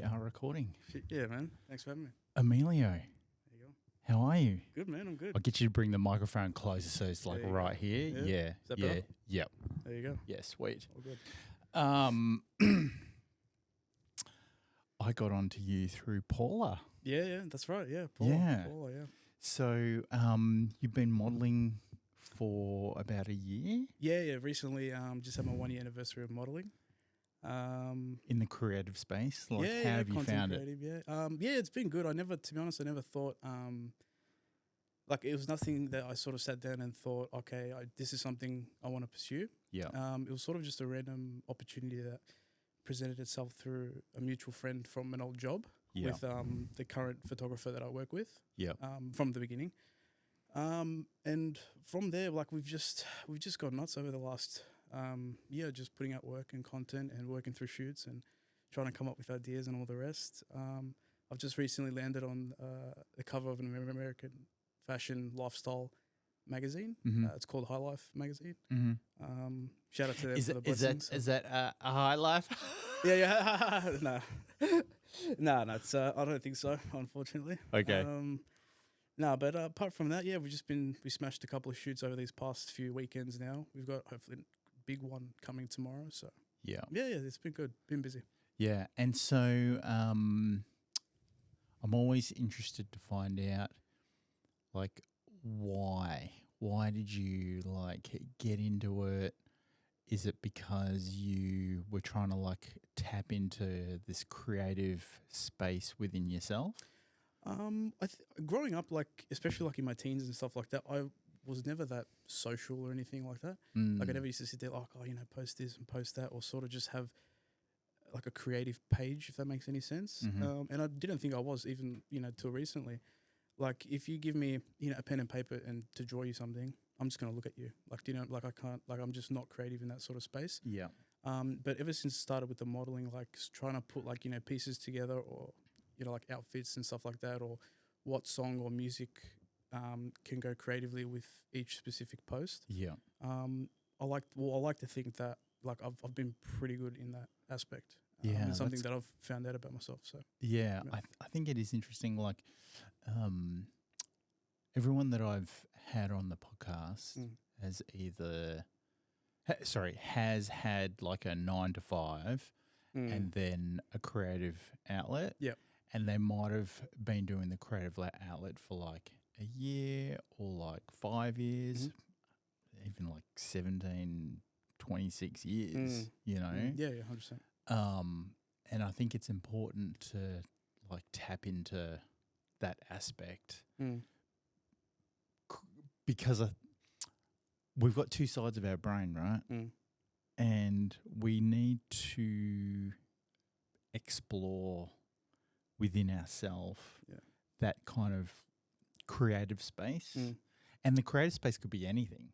We are recording. Shit, yeah, man. Thanks for having me. Emilio, There you go. how are you? Good, man. I'm good. I'll get you to bring the microphone closer so it's like There you right go. here. Yeah. Yeah. Is that Yeah. better? Yep. There you go. Yeah, sweet. All good. I got onto you through Paula. Yeah, that's right. Yeah, Paula. Yeah. Paula, yeah. So you've been modelling for about a year Yeah. Recently, just had my 1 year anniversary of modeling. in the creative space. Like, yeah, how have you content found creative, it? Yeah, it's been good. To be honest, I never thought, like it was nothing that I sort of sat down and thought, okay, this is something I want to pursue. Yeah. It was sort of just a random opportunity that presented itself through a mutual friend from an old job Yeah. with the current photographer that I work with. Yeah. From the beginning. And from there, like we've just gone nuts over the last year, just putting out work and content and working through shoots and trying to come up with ideas and all the rest. I've just recently landed on the cover of an American fashion lifestyle magazine. Mhm. It's called High Life magazine. Mm-hmm. Shout out to them Is for the that, is blessings. that is that a high life? Yeah. No. It's I don't think so, unfortunately. Okay. But apart from that, yeah, we smashed a couple of shoots over these past few weekends now. We've got hopefully a big one coming tomorrow. So Yeah. yeah, it's been good. Been busy. Yeah, and so I'm always interested to find out, like, why? Why did you like get into it? Is it because you were trying to like tap into this creative space within yourself? Growing up, like especially like in my teens and stuff like that, I was never that social or anything like that. Like I never used to sit there like, post this and post that, or sort of just have like a creative page, if that makes any sense. Mhm. And I didn't think I was even, till recently. Like if you give me, a pen and paper and to draw you something, I'm just gonna look at you. Like like I can't, like I'm just not creative in that sort of space. Yeah. But ever since it started with the modeling, like trying to put like pieces together, or like outfits and stuff like that, or what song or music can go creatively with each specific post. Yeah. I like to think that like I've been pretty good in that aspect. Yeah, It's something that's- that I've found out about myself. So Yeah, Yeah. I think it is interesting. Like, everyone that I've had on the podcast has either, has had like a 9 to 5 and then a creative outlet. Yep. And they might have been doing the creative outlet for like a year or like 5 years, even like 17, 26 years, Yeah, 100%. And I think it's important to like tap into that aspect because we've got two sides of our brain, right? And we need to explore within ourselves that kind of creative space. And the creative space could be anything,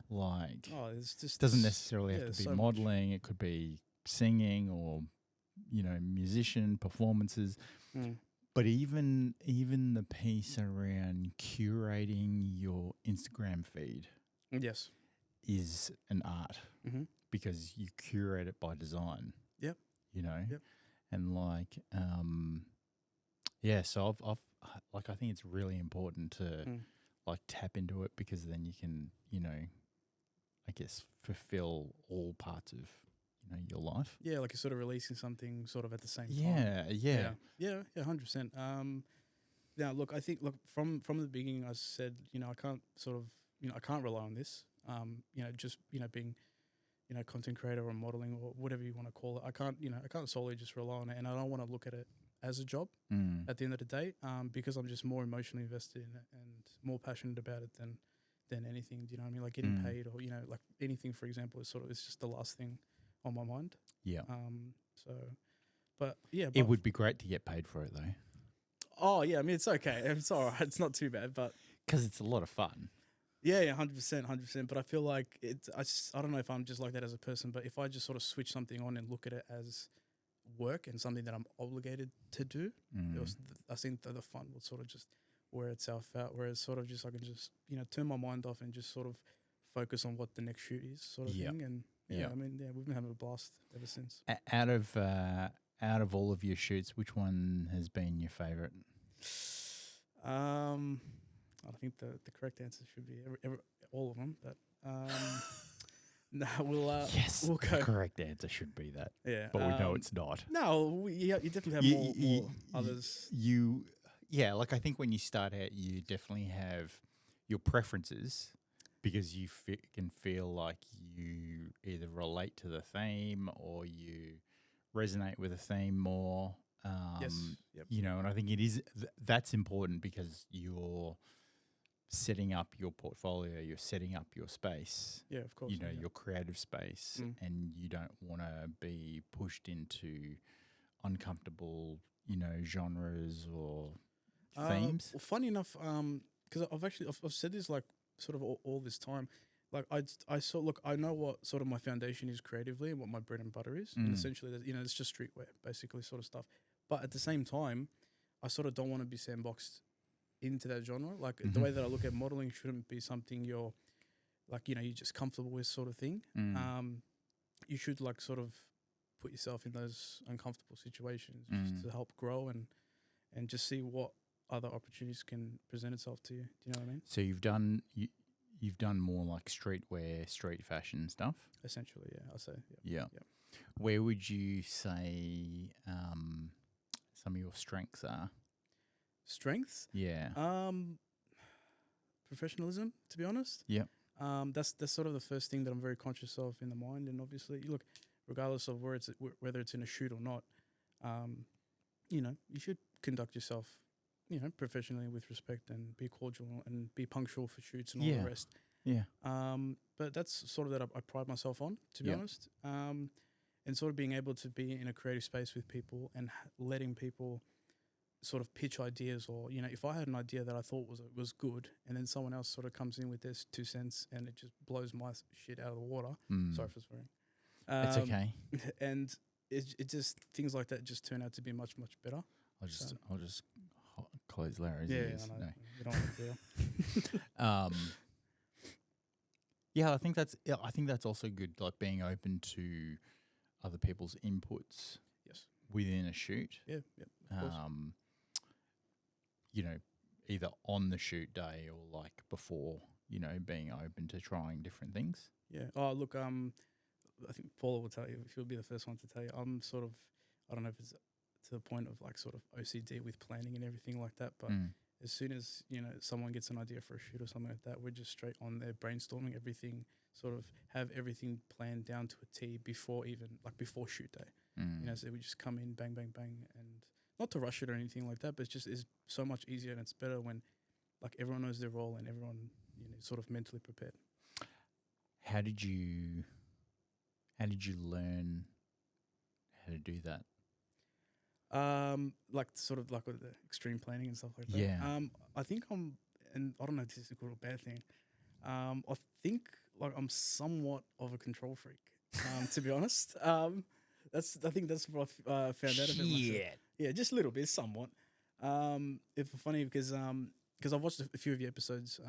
like It's just doesn't necessarily have there's to be so much. modeling. It could be singing or, musician performances. But even the piece around curating your Instagram feed Yes. is an art Mm-hmm. because you curate it by design. Yep. Yep. And like, so I think it's really important to like tap into it because then you can, I guess fulfill all parts of, your life. Yeah, like you're sort of releasing something sort of at the same time. Yeah. Yeah, 100%. Now, look, I think, from the beginning, I said, I can't sort of, I can't rely on this. Just, being, content creator or modeling or whatever you want to call it. I can't solely just rely on it, and I don't want to look at it as a job at the end of the day, because I'm just more emotionally invested in it and more passionate about it than anything. Do you know what I mean? Like getting paid or, like anything, for example, it's just the last thing on my mind. Yeah. But yeah, It would be great to get paid for it though. Oh yeah, I mean it's okay. It's all right. It's not too bad, but because it's a lot of fun. Yeah, 100%. But I feel like I don't know if I'm just like that as a person, but if I just sort of switch something on and look at it as work and something that I'm obligated to do, I think that the fun will sort of just wear itself out. Whereas sort of just I can just turn my mind off and just sort of focus on what the next shoot is, sort of thing. And I mean, we've been having a blast ever since. Out of out of all of your shoots, which one has been your favorite? I think the correct answer should be all of them, but no, Yes, we'll the go. correct answer should be that, Yeah, but we know it's not. No, you definitely have more others. Yeah, like I think when you start out, you definitely have your preferences because you can feel like you either relate to the theme or you resonate with a theme more. Yes. Yep. You know, and I think it is that's important because you're setting up your portfolio, you're setting up your space. Yeah, of course. You know, your creative space, and you don't want to be pushed into uncomfortable, genres or themes. Well, funny enough, because I've said this like sort of all this time. Like I know what sort of my foundation is creatively and what my bread and butter is, and essentially, it's just streetwear, basically, sort of stuff. But at the same time, I sort of don't want to be sandboxed into that genre. Like the way that I look at modeling shouldn't be something you're like, you're just comfortable with, sort of thing. You should like sort of put yourself in those uncomfortable situations just to help grow and just see what other opportunities can present itself to you. Do you know what I mean? So you've done more like streetwear, street fashion stuff. Essentially, yeah, I'll say. Yeah. Yep. Where would you say some of your strengths are? Strengths? Yeah. Professionalism, to be honest. Yep. That's sort of the first thing that I'm very conscious of in the mind, and obviously, look, regardless of whether it's in a shoot or not, you should conduct yourself, professionally with respect and be cordial and be punctual for shoots and all the rest. Yeah. But that's sort of that I pride myself on, to be honest. And sort of being able to be in a creative space with people and letting people sort of pitch ideas, or if I had an idea that I thought was good, and then someone else sort of comes in with their 2 cents and it just blows my shit out of the water. Sorry for swearing. It's okay. And it just things like that just turn out to be much better. I'll just close Larry's Yeah, ears. I know. No. You don't want to deal. Yeah, I think that's also good, like being open to other people's inputs. Yes. Within a shoot. Yeah, of course. Either on the shoot day or like before, being open to trying different things. Yeah. Oh, look, I think Paula will tell you. She'll be the first one to tell you. I'm sort of, I don't know if it's to the point of like sort of OCD with planning and everything like that, but as soon as, someone gets an idea for a shoot or something like that, we're just straight on there brainstorming everything, sort of have everything planned down to a T before shoot day. So we just come in, bang, bang, bang, and not to rush it or anything like that, but it's so much easier and it's better when like everyone knows their role and everyone, sort of mentally prepared. How did you learn how to do that? Like sort of like with the extreme planning and stuff like that. Yeah. I think and I don't know if this is a good or bad thing. I think like I'm somewhat of a control freak. To be honest. I think that's what I found out about myself. Yeah, just a little bit, somewhat. It's funny because I've watched a few of your episodes,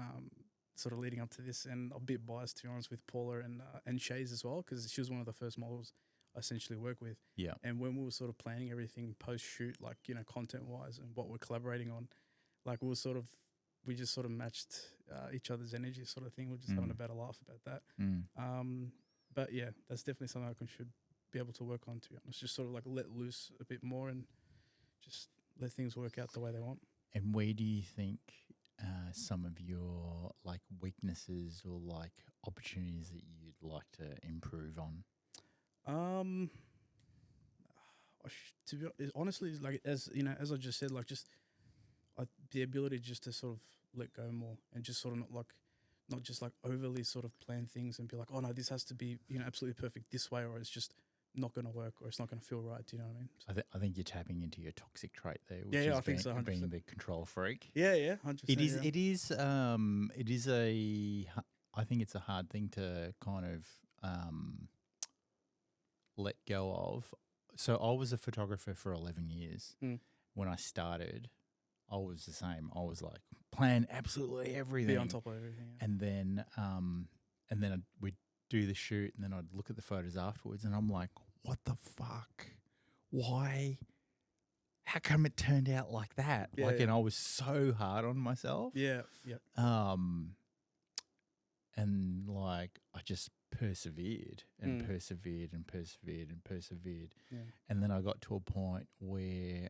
sort of leading up to this, and I'm a bit biased, to be honest, with Paula and Shays as well, because she was one of the first models I essentially work with. Yeah. And when we were sort of planning everything post shoot, like content wise and what we're collaborating on, like we just sort of matched each other's energy, sort of thing. We're just having a better laugh about that. But yeah, that's definitely something I should be able to work on, to be honest. Just sort of like let loose a bit more and just let things work out the way they want. And where do you think some of your like weaknesses or like opportunities that you'd like to improve on? To be honestly, like as I just said, like just the ability just to sort of let go more and just sort of not just like overly sort of plan things and be like, oh no, this has to be absolutely perfect this way, or it's just not going to work, or it's not going to feel right. Do you know what I mean? So I think you're tapping into your toxic trait there. Which yeah, is I think so. 100%. Being the control freak. Yeah, 100%. It is. I think it's a hard thing to kind of let go of. So I was a photographer for 11 years. When I started, I was the same. I was like, plan absolutely everything. Be on top of everything. Yeah. And then we'd do the shoot, and then I'd look at the photos afterwards, and I'm like, what the fuck? why? How come it turned out like that? Yeah, like, yeah. and I was so hard on myself. Yeah. And like I just persevered and Mm. persevered and persevered and persevered. Yeah. And then I got to a point where,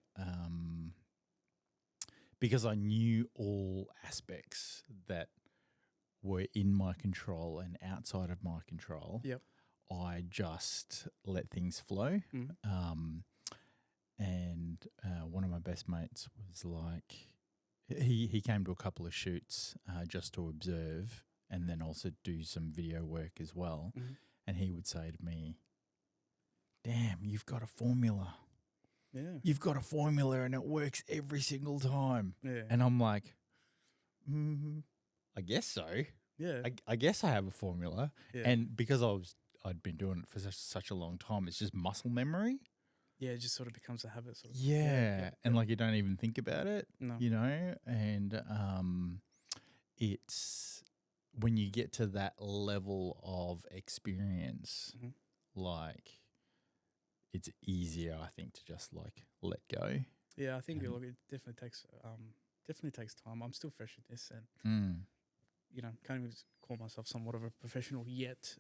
because I knew all aspects that were in my control and outside of my control, Yep. I just let things flow. Mm. And one of my best mates was like, he came to a couple of shoots just to observe and then also do some video work as well. Mhm. And he would say to me, damn, you've got a formula. Yeah. You've got a formula and it works every single time. Yeah. And I'm like, I guess so. Yeah. I guess I have a formula. Yeah. And because I'd been doing it for such a long time, it's just muscle memory. Yeah, it just sort of becomes a habit. Sort of. Yeah. And like you don't even think about it, No. you know? And it's when you get to that level of experience, Mhm. like it's easier, I think, to just like let go. Yeah, I think And- look, it definitely takes time. I'm still fresh at this, and Mm. you know, can't even call myself somewhat of a professional yet.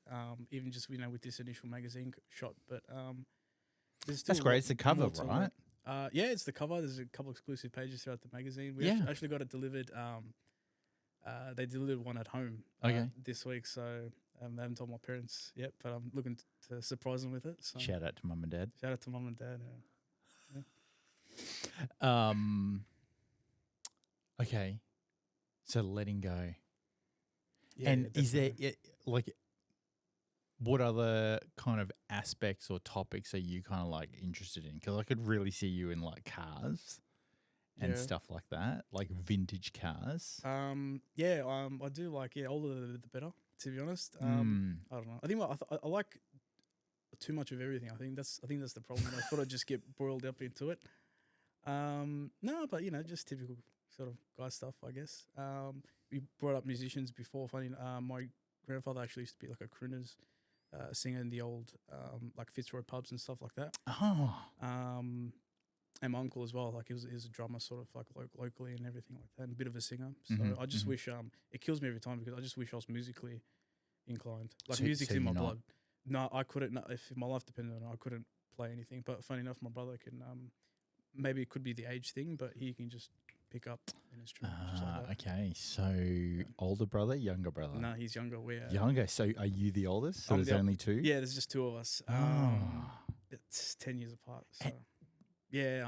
Even just with this initial magazine shot, but there's still That's a great. lot It's the cover, more to right? learn. Yeah, it's the cover. There's a couple exclusive pages throughout the magazine. We Yeah. actually got it delivered. They delivered one at home Okay. this week, so I haven't told my parents yet, but I'm looking to surprise them with it. So Shout out to mum and dad. shout out to mum and dad. Okay. So letting go. Yeah, And is there definitely. like what other kind of aspects or topics are you kind of like interested in? Because I could really see you in like cars and Yeah. stuff like that, like vintage cars. I do like older the better. To be honest, I don't know. I think I like too much of everything. I think that's the problem. I thought I'd just get boiled up into it. No, but just typical sort of guy stuff, I guess. We brought up musicians before. Funny, my grandfather actually used to be like a crooners singer in the old like Fitzroy pubs and stuff like that. Oh, And my uncle as well, like he was a drummer sort of like locally and everything like that, and a bit of a singer. So Mhm, I just mhm. wish it kills me every time because I just wish I was musically inclined. Like So- music's so in my you're not- blood. No, I couldn't. No, if my life depended on it, I couldn't play anything. But funny enough, my brother can. Maybe it could be the age thing, but he can just pick up an instrument just like that. okay. So older brother, younger brother. No, he's younger. We're Younger. So are you the oldest? So I'm there's the- only two? Yeah, there's just two of us. Oh. It's 10 years apart. So yeah,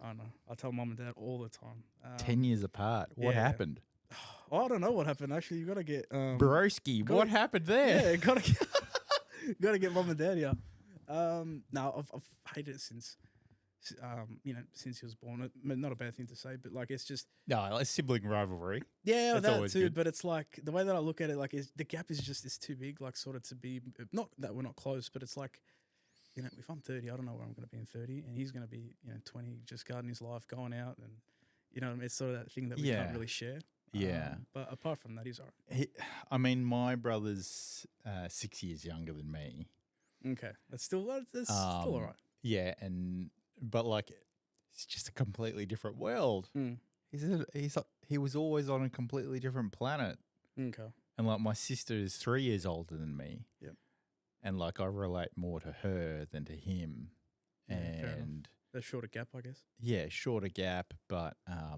I know. I tell mum and dad all the time. 10 years apart. What yeah. happened? I don't know what happened. Actually, you gotta get Broski, gotta- what happened there? Yeah, gotta get mum and dad here. No, I've hated it since he was born. Not a bad thing to say, but like it's just No, it's sibling rivalry. yeah, That's that always too. good. But it's like the way that I look at it, like the gap is too big. Like sort of to be not that we're not close, but it's like if I'm 30, I don't know where I'm going to be in 30, and he's going to be 20, just starting his life, going out, and it's sort of that thing that we Yeah. can't really share. Yeah. But apart from that, he's alright. I mean, my brother's 6 years younger than me. Okay, that's still still alright. Yeah, but like, it's just a completely different world. Mm. He was always on a completely different planet. Okay. And like, my sister is 3 years older than me. Yep. And like, I relate more to her than to him. Yeah, fair enough. And A shorter gap, I guess. yeah, shorter gap, but I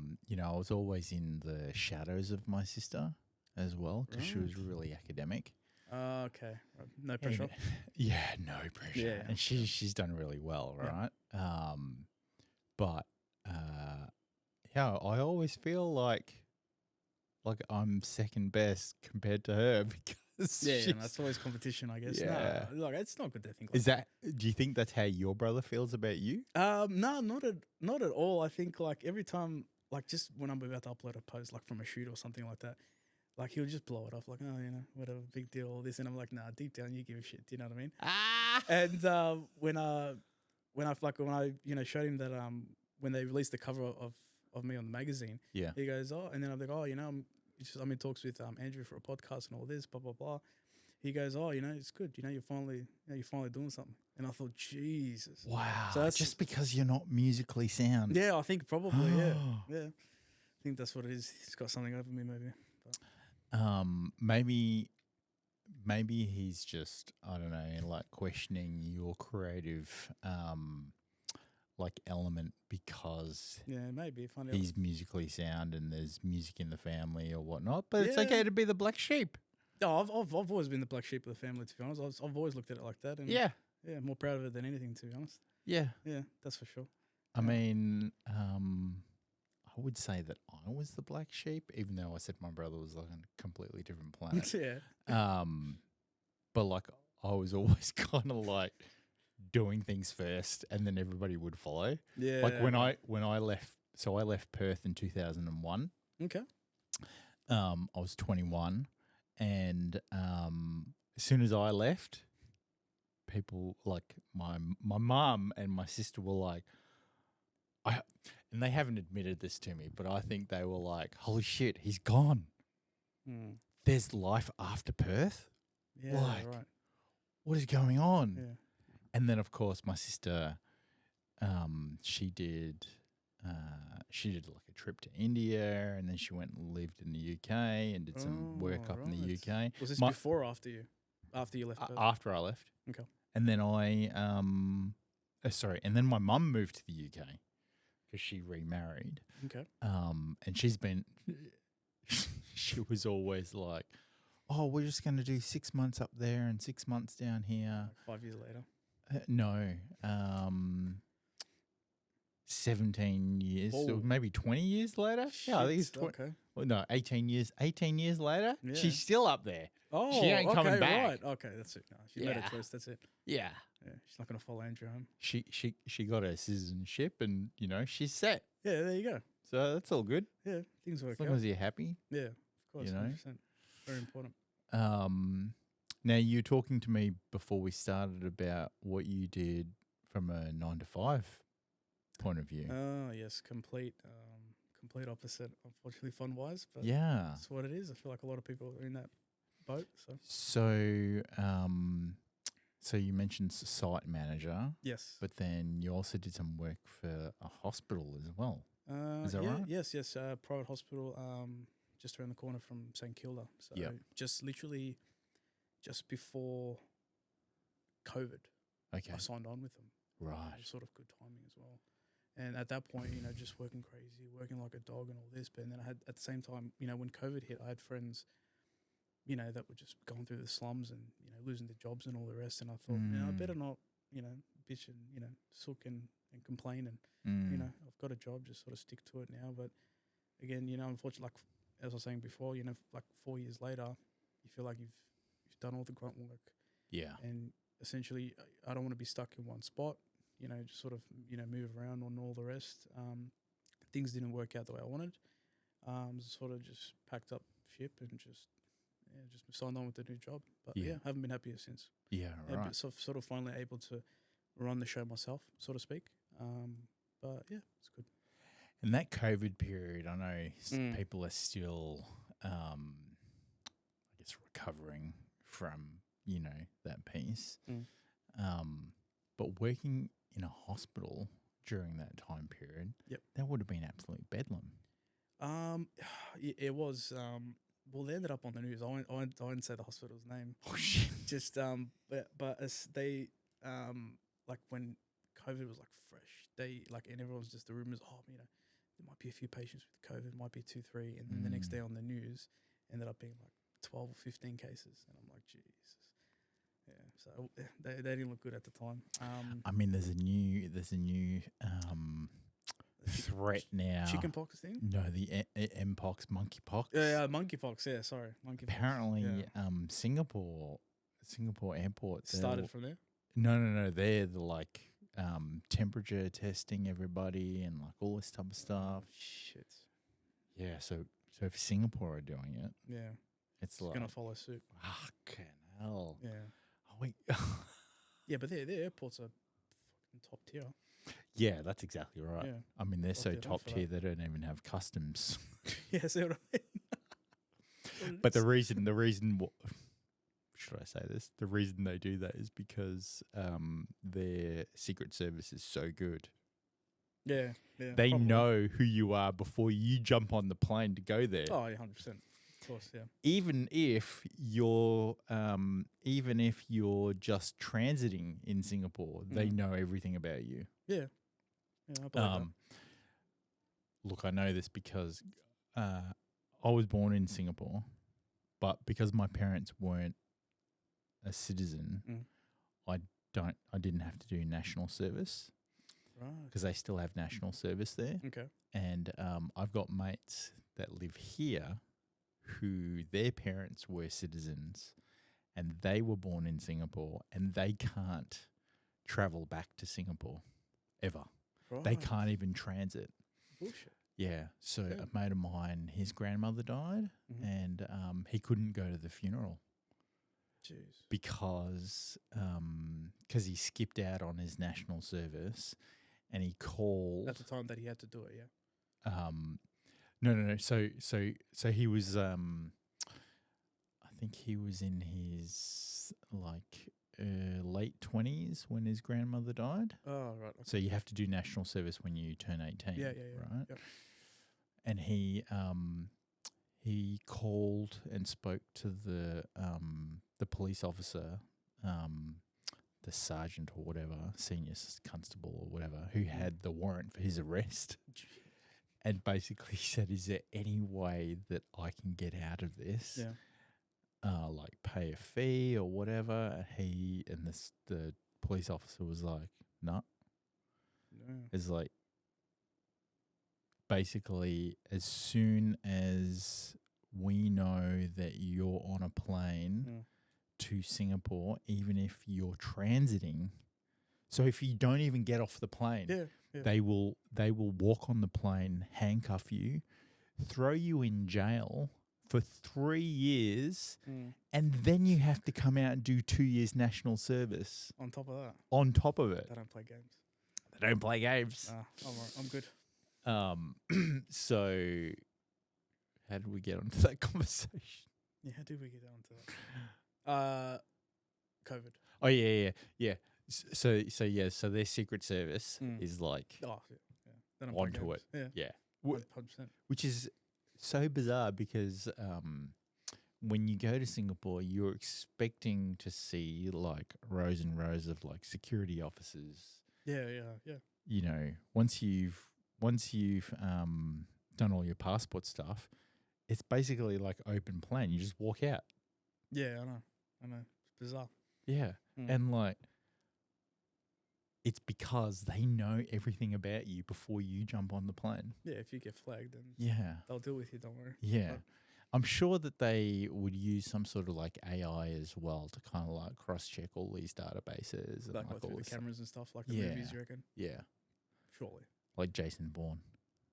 was always in the shadows of my sister as well because she was really academic. Okay. Right. No pressure. And- yeah, no pressure. Yeah. And she's done really well, Yeah. right? But yeah, I always feel like I'm second best compared to her because Yeah, that's always competition, I guess. Yeah. No, like it's not good to think like Is that? Do you think that's how your brother feels about you? No, not at all. I think like every time, like just when I'm about to upload a post, like from a shoot or something like that, like he'll just blow it off, like whatever, big deal, all this, and I'm like, nah, deep down you give a shit. Do you know what I mean? Ah. And when I showed him that when they released the cover of me on the magazine, Yeah. he goes, oh, and then I'm like, oh, I'm in talks with Andrew for a podcast and all this, blah blah blah. he goes, "Oh, it's good. You're finally doing something." And I thought, Jesus. Wow. So that's just because you're not musically sound. Yeah, I think probably. Yeah, yeah. I think that's what it is. He's got something over me, maybe. Maybe he's just, I don't know, like questioning your creative like element because Yeah, maybe. Funny. he's musically sound and there's music in the family or whatnot. But it's Yeah. okay to be the black sheep. No, I've always been the black sheep of the family, to be honest. I've always looked at it like that. And Yeah. yeah, more proud of it than anything, to be honest. Yeah. Yeah, that's for sure. I mean, I would say that I was the black sheep, even though I said my brother was like on a completely different planet. Yeah. But like I was always kind of like doing things first, and then everybody would follow. Yeah. Like when I left, so I left Perth in 2001. Okay. I was 21, and as soon as I left, people like my mum and my sister were like, and they haven't admitted this to me, but I think they were like, "Holy shit, he's gone. Mm. There's life after Perth. Yeah. Like, right. What is going on?" Yeah. And then, of course, my sister, she did like a trip to India, and then she went and lived in the UK and did some work up in the UK. Was this before or after you? After you left? After I left. Okay. And then and then my mum moved to the UK because she remarried. Okay. And she's been, she was always like, "Oh, we're just going to do 6 months up there and 6 months down here." Like 5 years later. No, 17 years, or maybe 20 years later. Yeah, I think it's 20. Okay. Well, no, 18 years. 18 years later, Yeah. she's still up there. Oh, she ain't coming back. Right. Okay, that's it. No, she made a choice. That's it. Yeah, Yeah, she's not going to follow Andrew home. she got her citizenship, and she's set. Yeah, there you go. So that's all good. Yeah, things work As long out. as you're happy. Yeah, of course. 100%. Very important. Now you're talking to me before we started about what you did from a 9 to 5 point of view. Yes, complete opposite, unfortunately, fun wise. But Yeah, that's what it is. I feel like a lot of people are in that boat. So you mentioned site manager. Yes. But then you also did some work for a hospital as well. Is that right? Yes. Private hospital, just around the corner from St Kilda. So just literally, just before COVID, Okay. I signed on with them. Right. It was sort of good timing as well. And at that point, just working crazy, working like a dog and all this. But then I had, at the same time, when COVID hit, I had friends, that were just going through the slums and, losing their jobs and all the rest. And I thought, I better not, bitch and, sook and complain. And, I've got a job, just sort of stick to it now. But again, unfortunately, like as I was saying before, like 4 years later, you feel like you've done all the grunt work. Yeah. And essentially, I don't want to be stuck in one spot, just sort of, move around and all the rest. Things didn't work out the way I wanted. Sort of just packed up ship and just signed on with the new job. But haven't been happier since. Yeah, right. But sort of finally able to run the show myself, so to speak. But yeah, it's good. And that COVID period, I know people are still, I guess, recovering from, that piece. But working in a hospital during that time period, that would have been absolute bedlam. It was. Well, they ended up on the news. I wouldn't say the hospital's name. Oh shit! Just but as they like when COVID was like fresh, and everyone was just the rumors. Oh, there might be a few patients with COVID, might be 2, 3, and then the next day on the news ended up being like 12 or 15 cases, and I'm like, Jesus. Yeah, so they didn't look good at the time. I mean, there's a new threat now. Chickenpox thing? No, the Mpox, monkeypox. Yeah, monkeypox. Yeah, sorry, monkeypox. Apparently, Singapore airport started from there. No. They're the temperature testing everybody and like all this type of stuff. Shit. Yeah, so if Singapore are doing it, it's like gonna follow suit. Fucking hell. Yeah. Oh, wait. Yeah, but their airports are fucking top tier. Yeah, that's exactly right. Yeah. I mean, they're so top tier they don't even have customs. Yeah, see what I mean? But the reason should I say this? The reason they do that is because their Secret Service is so good. Yeah. They probably. know who you are before you jump on the plane to go there. Oh, yeah, 100%. Of course, yeah. Even if you're just transiting in Singapore, they know everything about you. Yeah. Yeah, I believe that. Look, I know this because I was born in Singapore, but because my parents weren't a citizen, I didn't have to do national service. Right. Because they still have national service there. Okay. And I've got mates that live here who their parents were citizens and they were born in Singapore and they can't travel back to Singapore ever. Right. They can't even transit. Bullshit. Yeah. So Yeah. a mate of mine, his grandmother died and he couldn't go to the funeral. Jeez. Because he skipped out on his national service and he called At the time that he had to do it, yeah. No. So he was I think he was in his late 20s when his grandmother died. Oh, right. Okay. So you have to do national service when you turn 18. Yeah. Right? Yep. And he called and spoke to the police officer, the sergeant or whatever, senior constable or whatever, who had the warrant for his arrest, and basically said, "Is there any way that I can get out of this? Yeah. Like pay a fee or whatever?" And the police officer was like, "No." No. It's like, basically, as soon as we know that you're on a plane to Singapore, even if you're transiting, so if you don't even get off the plane, they will walk on the plane, handcuff you, throw you in jail for 3 years, and then you have to come out and do 2 years national service. On top of that. On top of it. They don't play games. They don't play games. I'm good. So how did we get onto that conversation? Yeah, how did we get onto that? COVID. Oh yeah. So their Secret Service is like They don't play onto games. it. Yeah. 100%. Which is so bizarre because when you go to Singapore, you're expecting to see like rows and rows of like security officers. Yeah. You know, once you've done all your passport stuff, it's basically like open plan. You just walk out. Yeah, I know. It's bizarre. Yeah. And like, it's because they know everything about you before you jump on the plane. Yeah, if you get flagged, then they'll deal with you, don't worry. Yeah. But I'm sure that they would use some sort of like AI as well to kind of like cross-check all these databases. And like all through the this cameras and stuff, like the Yeah. movies, you reckon? Yeah. Surely. Like Jason Bourne.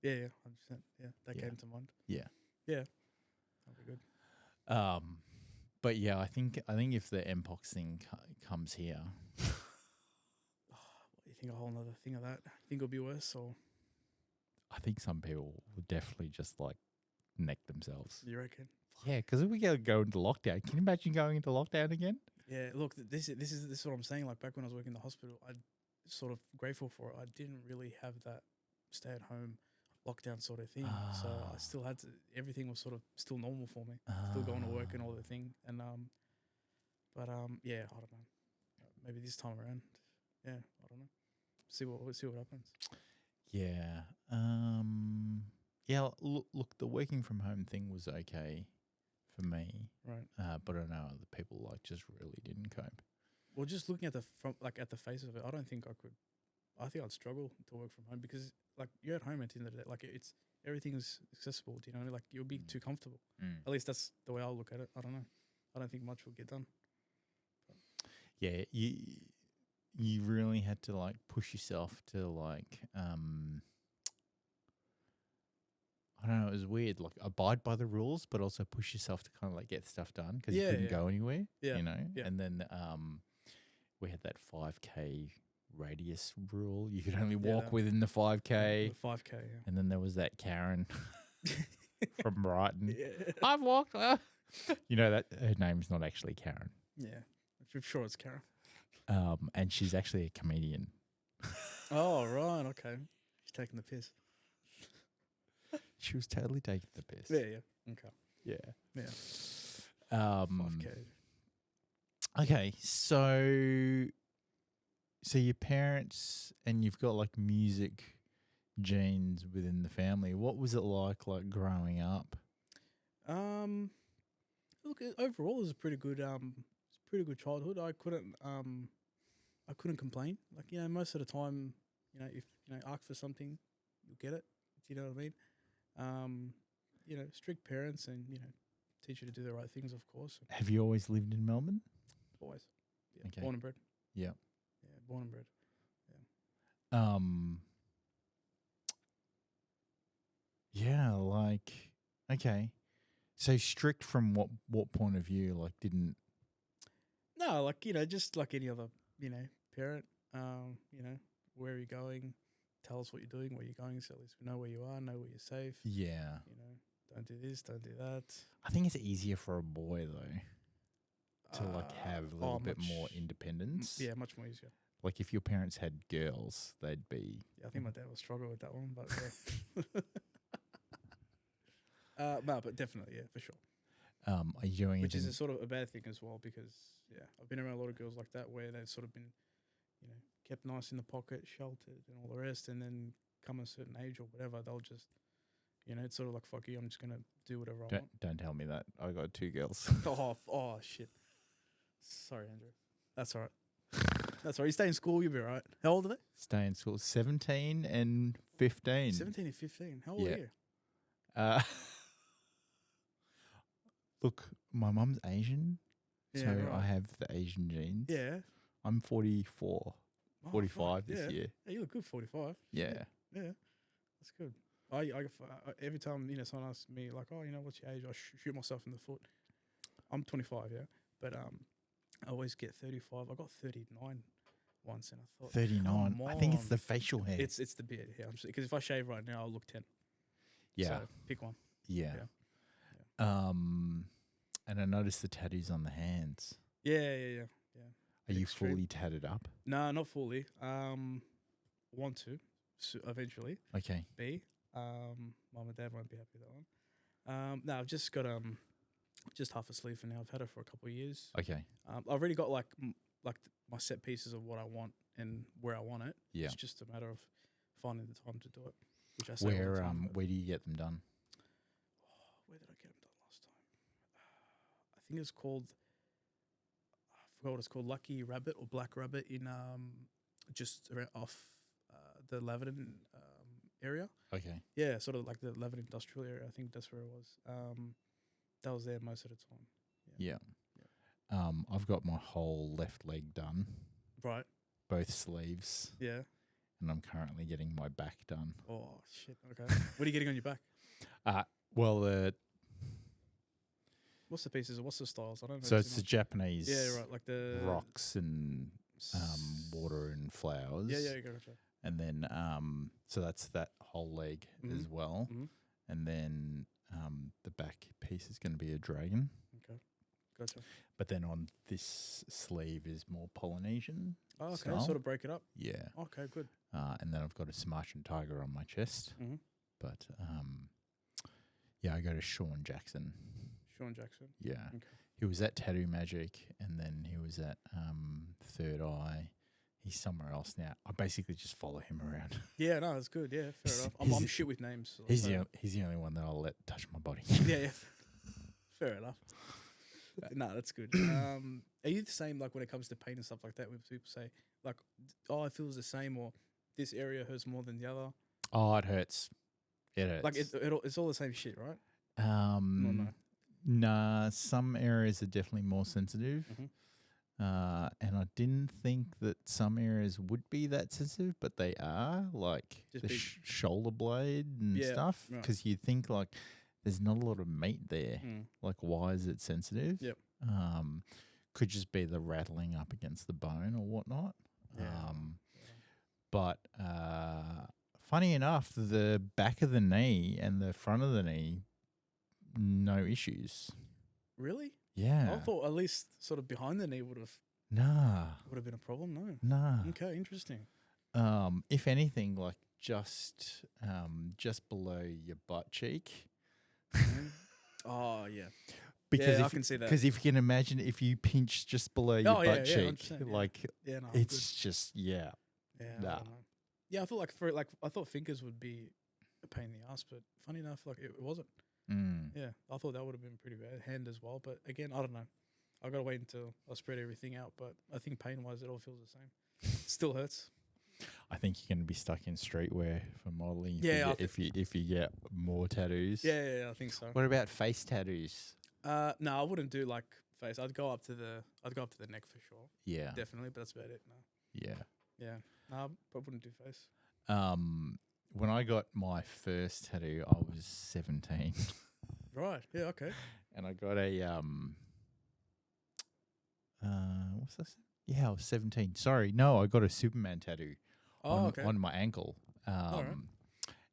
Yeah, 100%. Yeah, that Yeah. came to mind. Yeah. Yeah. That'll be good. But yeah, I think if the Mpox thing comes here, What, you think a whole other thing of that? Think it'll be worse, or I think some people will definitely just like neck themselves. you reckon? Yeah, because if we go into lockdown, can you imagine going into lockdown again? Yeah, look, this is what I'm saying. Like back when I was working in the hospital, I'm sort of grateful for it. I didn't really have that stay at home lockdown sort of thing. So I still had to, everything was sort of still normal for me. Still going to work and all the thing. And yeah, I don't know. Maybe this time around. Yeah, I don't know. See what happens. Yeah. Look, the working from home thing was okay for me. Right. But I know other people like just really didn't cope. Well, just looking at the at the face of it, I don't think I could. I think I'd struggle to work from home because like you're at home at the end of the day. Like everything's accessible. Do you know? Like you'll be too comfortable. At least that's the way I'll look at it. I don't know. I don't think much will get done. Yeah, you really had to like push yourself to like I don't know, it was weird, like abide by the rules, but also push yourself to kind of like get stuff done because you couldn't go anywhere, you know? Yeah. And then we had that 5K radius rule. You could only walk within the 5K. The 5K, yeah. And then there was that Karen from Brighton. Yeah. I've walked. You know that her name's not actually Karen. Yeah, I'm sure it's Karen. And she's actually a comedian. Oh right, okay. She's taking the piss. She was totally taking the piss. Yeah. Okay. Yeah. Yeah. Um, 5K. okay, so your parents and you've got like music genes within the family. What was it like growing up? Look, overall, it was a pretty good childhood. I couldn't complain. Like, most of the time, if ask for something, you'll get it. Do you know what I mean? Strict parents and teach you to do the right things, of course. Have you always lived in Melbourne? Always, yeah. Okay. Born and bred. Yeah. Yeah, born and bred. Yeah, okay. So strict from what point of view? Like, didn't No, like just like any other parent. Where are you going? Tell us what you're doing, where you're going, so at least we know where you are, know where you're safe. Yeah. Don't do this, don't do that. I think it's easier for a boy though to have a little bit more independence. Yeah, much more easier. Like if your parents had girls, they'd be. Yeah, I think my dad will struggle with that one, but yeah. No, but definitely, yeah, for sure. Are you doing Which anything? is a sort of a bad thing as well, because I've been around a lot of girls like that where they've sort of been, kept nice in the pocket, sheltered, and all the rest, and then come a certain age or whatever, they'll just, it's sort of like, fuck you, I'm just gonna do whatever I want. Don't tell me that. I got 2 girls. Oh shit. Sorry, Andrew. That's all right. That's all right. You stay in school, you'll be all right. How old are they? Stay in school. 17 and 15. 17 and 15. How old Yeah. are you? Look, my mum's Asian, Yeah, so right. I have the Asian genes. Yeah. I'm 44, Oh, 45 fuck, this yeah. year. Yeah, you look good, 45. Yeah. Yeah. That's good. I every time, someone asks me, like, oh, what's your age? I shoot myself in the foot. I'm 25, yeah. But I always get 35. I got 39 once, and I thought 39. come I think it's on. the facial hair. It's the beard. Yeah, because if I shave right now, I'll look 10. Yeah. So pick one. Yeah. And I noticed the tattoos on the hands. Yeah. Are you Extreme. fully tatted up? No, not fully. Want to eventually. Okay. Mom and dad won't be happy with that one. No, I've just got just half a sleeve for now. I've had it for a couple of years. Okay. I've already got like my set pieces of what I want and where I want it. Yeah. It's just a matter of finding the time to do it. Which I say all the Where time, but- where do you get them done? where did I get them done last time? I think it's called. I forgot what it's called. Lucky Rabbit or Black Rabbit in just around off the Laverton area. Okay. Yeah, sort of like the Laverton industrial area. I think that's where it was. That was there most of the time. Yeah. I've got my whole left leg done, Right. both sleeves, Yeah. and I'm currently getting my back done. Oh shit. Okay. What are you getting on your back? Well, What's the pieces? What's the styles? I don't know. so too it's the much. Japanese Yeah, right. Like the rocks and water and flowers. Yeah, gotcha. And then so that's that whole leg as well. Mhm. And then the back piece is going to be a dragon. Okay. Gotcha. But then on this sleeve is more Polynesian. Oh, okay. style. Sort of break it up. Yeah. Okay, good. And then I've got a Sumatran tiger on my chest. Mm-hmm. But yeah, I go to Sean Jackson. Sean Jackson. Yeah. Okay. He was at Tattoo Magic, and then he was at Third Eye. He's somewhere else now. I basically just follow him around. Yeah, no, that's good. Yeah, fair enough. I'm shit with names. So He's the only one that I'll let touch my body. yeah. Fair enough. No, that's good. Are you the same, like, when it comes to pain and stuff like that, when people say, like, oh, it feels the same, or this area hurts more than the other? Oh, it hurts. It hurts. Like, it's all the same shit, right? No. Nah, some areas are definitely more sensitive. Mm-hmm. And I didn't think that some areas would be that sensitive, but they are, like Just the big- shoulder blade and Yeah, stuff. right. Because you think, like, there's not a lot of meat there. Mm. Like, why is it sensitive? Yep. Could just be the rattling up against the bone or whatnot. Yeah. But funny enough, the back of the knee and the front of the knee, no issues. Really? Yeah. I thought at least sort of behind the knee would have Nah. been a problem. No. Nah. Okay, interesting. If anything, like just below your butt cheek. Oh yeah. Because Yeah, I if, can see that. Because if you can imagine, if you pinch just below your Oh, yeah, butt yeah, cheek, 100%, yeah. like Yeah, no, I'm it's just good. Yeah, I nah. don't know. Yeah, I thought I thought fingers would be a pain in the ass, but funny enough, like it wasn't. Mm. Yeah, I thought that would have been pretty bad. Hand as well, but again, I don't know. I gotta wait until I spread everything out. But I think pain wise, it all feels the same. Still hurts. I think you're going to be stuck in streetwear for modeling. Yeah, if you get more tattoos. Yeah, I think so. What about face tattoos? No, I wouldn't do like face. I'd go up to the neck for sure. Yeah. Definitely, but that's about it. No. Yeah. Yeah. No, I wouldn't do face. When I got my first tattoo, I was 17. Right. Yeah. Okay. And I got a what's this? Yeah, I was 17. Sorry, no, I got a Superman tattoo on my ankle. Alright.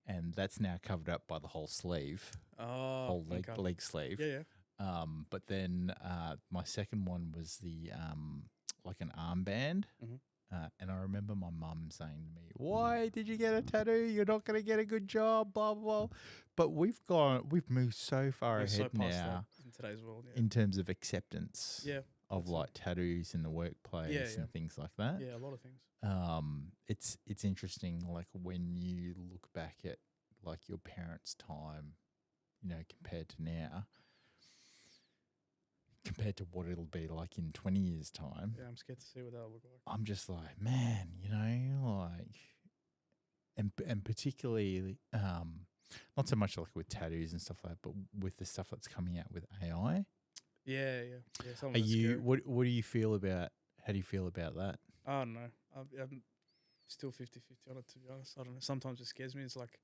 And that's now covered up by the whole sleeve, whole leg sleeve. Yeah. But then my second one was the like an armband. Mhm. And I remember my mum saying to me, "Why did you get a tattoo? You're not going to get a good job, blah, blah, blah." But we've moved so far We're so ahead past now that in today's world. Yeah. in terms of acceptance Yeah. of that's like tattoos in the workplace Yeah, yeah. and things like that. Yeah, a lot of things. It's interesting, like when you look back at like your parents' time, you know, compared to now, compared to what it'll be like in 20 years' time. Yeah, I'm scared to see what that'll look like. I'm just like, man, you know, like, and particularly, not so much like with tattoos and stuff like that, but with the stuff that's coming out with AI. Yeah. Some of Are it's you? scary. What do you feel about? How do you feel about that? I don't know. I'm still 50-50 on it, to be honest. I don't know. Sometimes it scares me. It's like,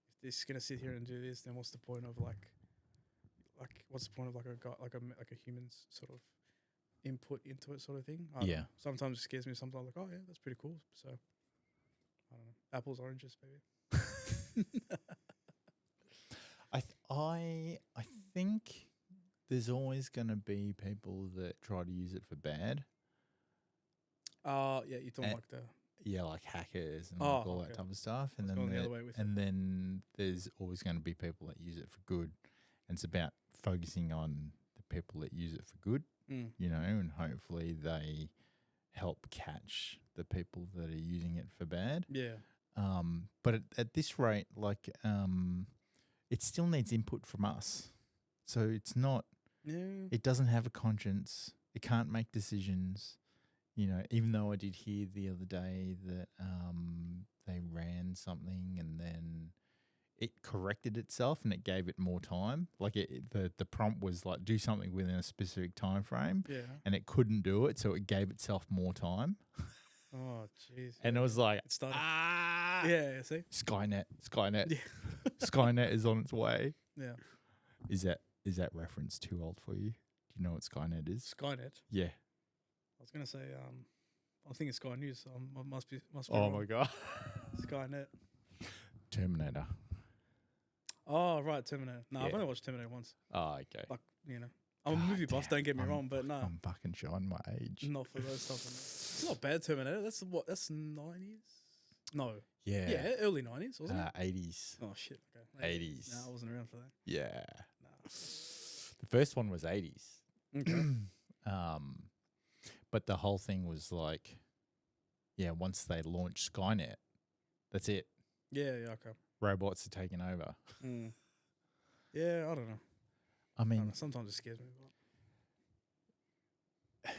if this is gonna sit here and do this, then what's the point of like what's the point of like a human's sort of input into it, sort of thing? I don't know. Sometimes it scares me. Sometimes I'm like, oh yeah, that's pretty cool. So I don't know. Apples, oranges, maybe. I think there's always going to be people that try to use it for bad. Yeah, you're talking like the like hackers and like all that type of stuff. And then the other way with then there's always going to be people that use it for good. And it's about focusing on the people that use it for good, you know, and hopefully they help catch the people that are using it for bad. Yeah. But at this rate, like, it still needs input from us. So it's not, it doesn't have a conscience. It can't make decisions. You know, even though I did hear the other day that they ran something and then it corrected itself and it gave it more time. Like the prompt was like, do something within a specific time frame. Yeah. And it couldn't do it, so it gave itself more time. Oh, jeez. And it was like, it started. Yeah, see? Skynet. Yeah. Skynet is on its way. Yeah. Is that reference too old for you? Do you know what Skynet is? Skynet. Yeah. I was gonna say, I think it's Sky News. So must be. Oh wrong. my god. Skynet. Terminator. Oh right, Terminator. No, I've Yeah. only watched Terminator once. Oh, okay. Like, you know, I'm a movie buff. Don't get me wrong, but no, I'm fucking showing my age. not for those stuff. It's not bad. Terminator. That's 90s. No. Yeah. Yeah, early 90s, wasn't it? 80s. Oh shit. Okay. 80s. No, I wasn't around for that. Yeah. No. The first one was 80s. Okay. But the whole thing was like, yeah, once they launched Skynet, that's it. Yeah. Okay. Robots are taking over. Yeah, I don't know. I mean, sometimes it scares me.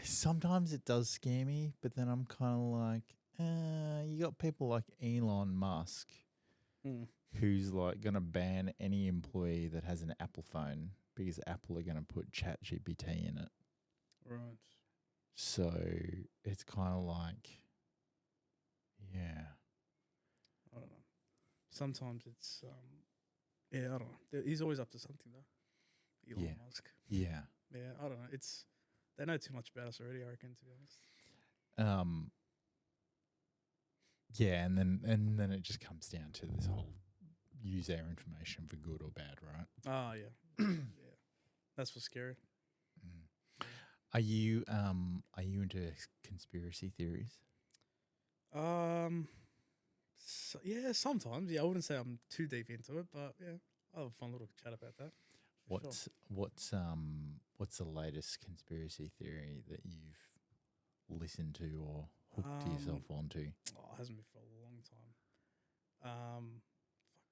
sometimes it does scare me, but then I'm kind of like, you got people like Elon Musk, who's like going to ban any employee that has an Apple phone because Apple are going to put ChatGPT in it. Right. So it's kind of like, yeah. I don't know. Sometimes it's, yeah, I don't know. He's always up to something though. Elon Musk. Yeah. Yeah, I don't know. They know too much about us already, I reckon, to be honest. Yeah, and then it just comes down to this whole use our information for good or bad, right? Oh yeah. Yeah. That's what's scary. Are you into conspiracy theories? Yeah, sometimes. Yeah, I wouldn't say I'm too deep into it, but yeah, I'll have a fun little chat about that. For sure. What's the latest conspiracy theory that you've listened to or hooked yourself onto? Oh, it hasn't been for a long time.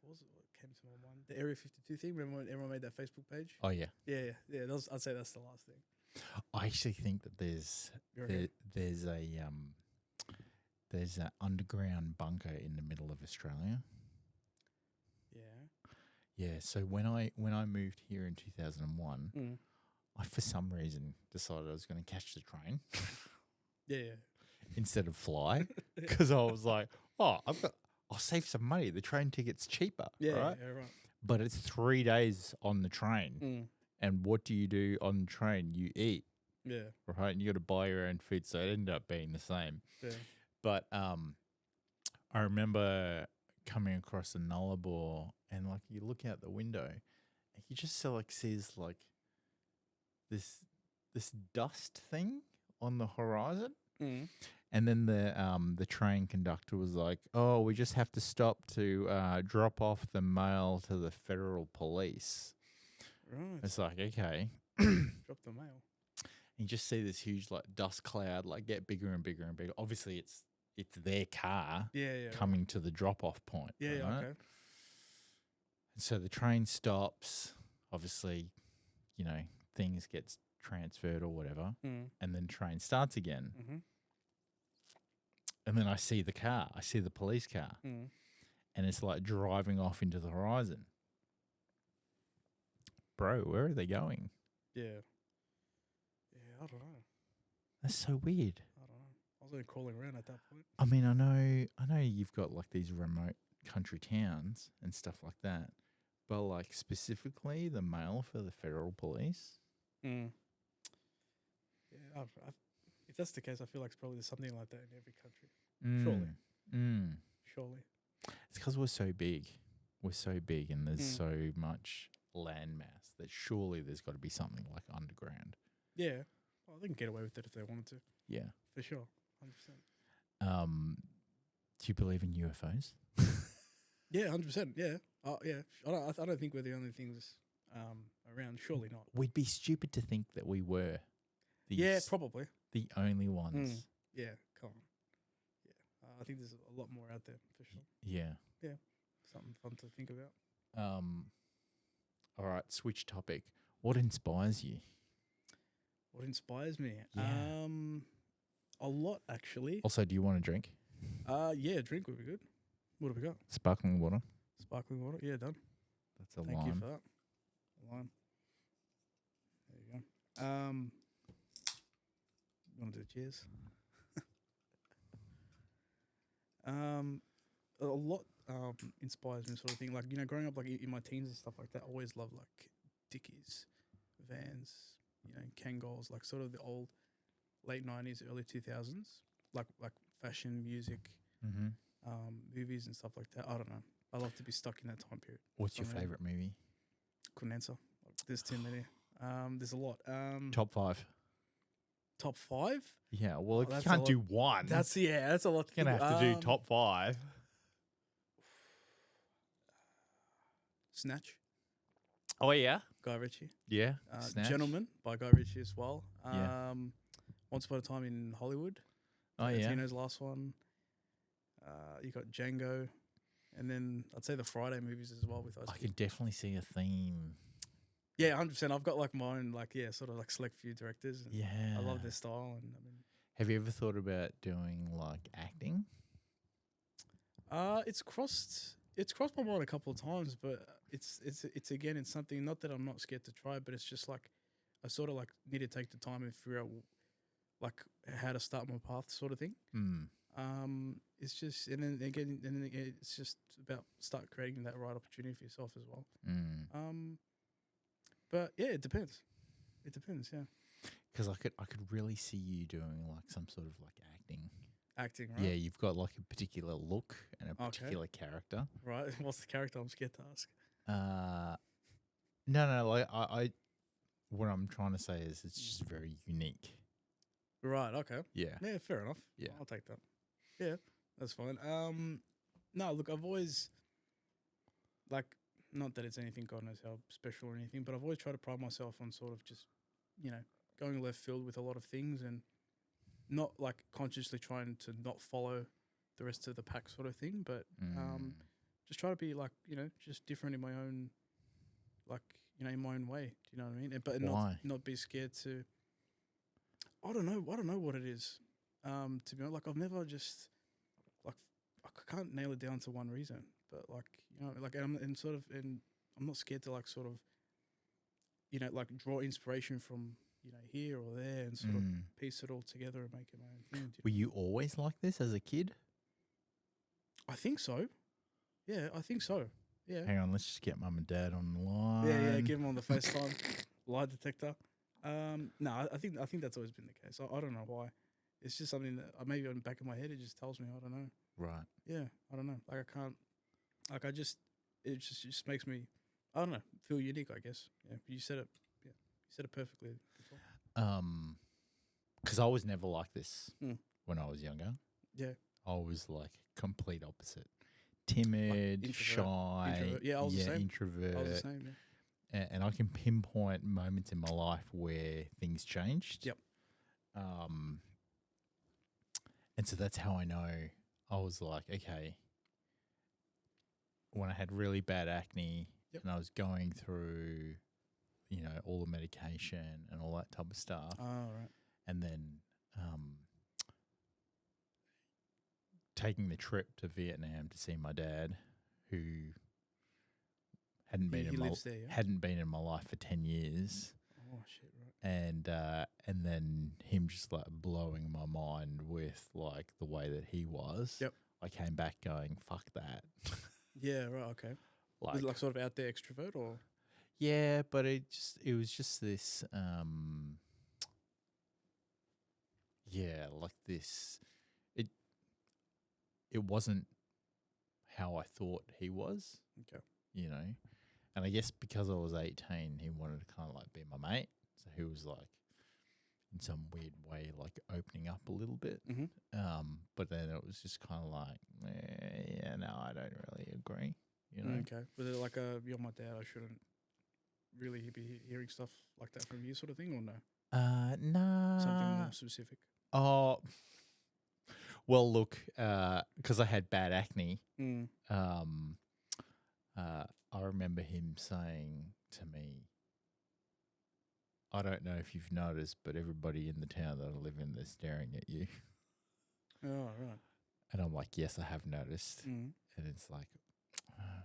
What was it? What came to my mind? The Area 52 thing. Remember when everyone made that Facebook page? Oh yeah, Yeah. I'd say that's the last thing. I actually think that there's an underground bunker in the middle of Australia. Yeah. Yeah, so when I moved here in 2001, I for some reason decided I was going to catch the train Yeah. instead of fly because I was like, oh, I'll save some money. The train ticket's cheaper, Yeah. right? Yeah. Right. But it's 3 days on the train, and what do you do on the train? You eat, Yeah. right? And you got to buy your own food, so it ended up being the same. Yeah. But I remember coming across a Nullarbor, and like you look out the window, and you just sees like this dust thing on the horizon, and then the train conductor was like, "Oh, we just have to stop to drop off the mail to the federal police." Right. It's like, okay, Drop the mail. you just see this huge like dust cloud like get bigger and bigger and bigger. Obviously, it's their car coming to the drop-off point. Yeah. right? Yeah. Okay. And so the train stops. Obviously, things gets transferred or whatever, and then train starts again. Mm-hmm. And then I see the car. I see the police car, and it's like driving off into the horizon. Bro, where are they going? Yeah. Yeah. I don't know. That's so weird. I don't know. I was only crawling around at that point. I mean, I know you've got like these remote country towns and stuff like that, but like specifically the mail for the federal police. Yeah, if that's the case, I feel like it's probably something like that in every country. Surely. It's because we're so big. We're so big, and there's so much land mass that surely there's got to be something like underground. Yeah. Well, they can get away with it if they wanted to. Yeah. For sure. 100%. Do you believe in UFOs? Yeah, 100%. Yeah. Yeah. I don't think we're the only things around. Surely not. We'd be stupid to think that we were. Yeah, probably. The only ones. Yeah, come on. Yeah. I think there's a lot more out there, for sure. Yeah. Yeah. Something fun to think about. All right, switch topic. What inspires you? What inspires me? Yeah. A lot, actually. Also, do you want a drink? Yeah, drink would be good. What have we got? Sparkling water. Sparkling water. Yeah, done. That's a Thank lime. you for that. Lime. There you go. You want to do cheers? A lot inspires me, sort of thing. Like, growing up, like in my teens and stuff like that, I always loved like Dickies, Vans, Kangols, like sort of the old late 90s, early 2000s, like fashion, music, movies and stuff like that. I don't know. I love to be stuck in that time period. What's your favorite movie? Couldn't answer. There's too many. There's a lot. Top 5. Top 5? Yeah, well, if you that's can't a lot. do one, That's a lot. you're going to have to do top 5. Snatch. Oh, yeah? Guy Ritchie. Yeah. Snatch. Gentleman by Guy Ritchie as well. Yeah. Once Upon a Time in Hollywood. Oh, yeah. Tarantino's last one. You got Django. And then I'd say the Friday movies as well with us. I could definitely see a theme. Yeah, 100%. I've got like my own, sort of like select few directors. And Yeah. I love their style. And Have you ever thought about doing like acting? It's crossed my mind a couple of times, but it's again, it's something, not that I'm not scared to try, but it's just like I sort of like need to take the time and figure out like how to start my path, sort of thing. It's just, and then again, it's just about start creating that right opportunity for yourself as well. But yeah, it depends. It depends, yeah. Because I could really see you doing like some sort of like acting, right? Yeah, you've got like a particular look and a particular character. Right. What's the character? I'm scared to ask. No, like what I'm trying to say is it's just very unique. Right. Okay. Yeah. Yeah. Fair enough. Yeah. I'll take that. Yeah, that's fine. No, look, I've always like, not that it's anything God knows how special or anything, but I've always tried to pride myself on sort of just, going left field with a lot of things and not like consciously trying to not follow the rest of the pack sort of thing, but just try to be like, just different in my own, like, in my own way. Do you know what I mean? But Why? not be scared to. I don't know what it is. To be honest, like I've never just like I can't nail it down to one reason, but like I'm not scared to like sort of like draw inspiration from here or there and sort of piece it all together and make it my own thing. Were you always like this as a kid? I think so. Yeah, I think so. Yeah. Hang on, let's just get mum and dad on the line. Yeah. Give them on the FaceTime lie detector. No, I think that's always been the case. I don't know why. It's just something that maybe on the back of my head it just tells me. I don't know. Right. Yeah, I don't know. Like I can't. Like it just makes me. I don't know. Feel unique, I guess. Yeah, you said it. Yeah, you said it perfectly before. Because I was never like this when I was younger. Yeah. I was like complete opposite. Timid, Like shy. introvert. Yeah, I was the same. Introvert. I was the same. Yeah. And I can pinpoint moments in my life where things changed. Yep. And so that's how I know I was like, okay, when I had really bad acne and I was going through, all the medication and all that type of stuff. Oh, right. And then taking the trip to Vietnam to see my dad, who hadn't been in my life for 10 years. Oh shit! Right. And then him just like blowing my mind with like the way that he was. Yep. I came back going, fuck that. Yeah. Right. Okay. Was it like sort of out there extrovert or? Yeah, but it was just this. Yeah, like this. It wasn't how I thought he was. Okay. And I guess because I was 18, he wanted to kind of like be my mate. So he was like, in some weird way, like opening up a little bit. Mm-hmm. But then it was just kind of like, no, I don't really agree. Okay. Was it like you're my dad, I shouldn't really be hearing stuff like that from you sort of thing or no? No. Something more specific? Oh, well, look, because I had bad acne, I remember him saying to me, I don't know if you've noticed, but everybody in the town that I live in, they're staring at you. Oh, right. And I'm like, yes, I have noticed. Mm. And it's like,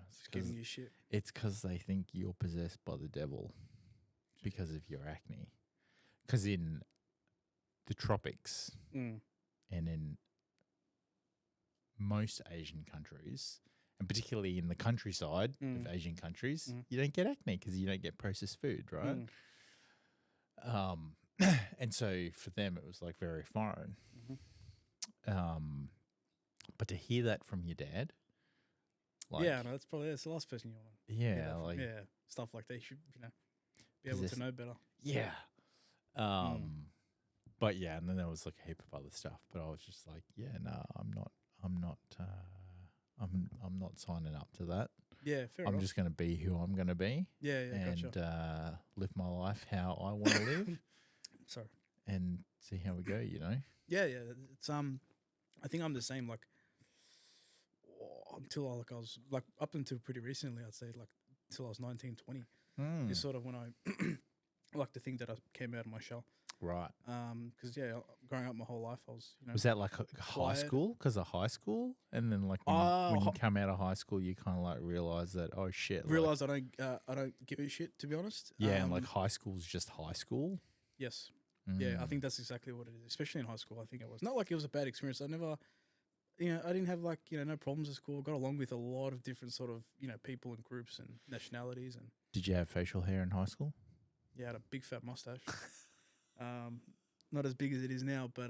it's giving you shit. It's because they think you're possessed by the devil because of your acne. Because in the tropics and in most Asian countries, and particularly in the countryside of Asian countries, you don't get acne because you don't get processed food, right? And so for them, it was like very foreign. But to hear that from your dad, like, yeah, no, that's the last person you want to. Yeah, like stuff like that. You should, be able to know better. Yeah. But yeah, and then there was like a heap of other stuff. But I was just like, yeah, no, I'm not signing up to that. Yeah, fair enough. I'm just going to be who I'm going to be. Yeah, and gotcha. Live my life how I want to live. Sorry. And see how we go. Yeah. It's I think I'm the same. Like until I was like up until pretty recently, I'd say like until I was 19, 20. Is sort of when I like to think that I came out of my shell. Right. Because growing up my whole life, I was Was that like high school? Because of high school, and then like when you come out of high school, you kind of like realize that realize I don't give a shit, to be honest. Yeah, and like high school's just high school. Yes. Yeah, I think that's exactly what it is. Especially in high school, I think it was not like it was a bad experience. I never, I didn't have like no problems at school. Got along with a lot of different sort of people and groups and nationalities. And did you have facial hair in high school? Yeah, I had a big fat mustache. Not as big as it is now, but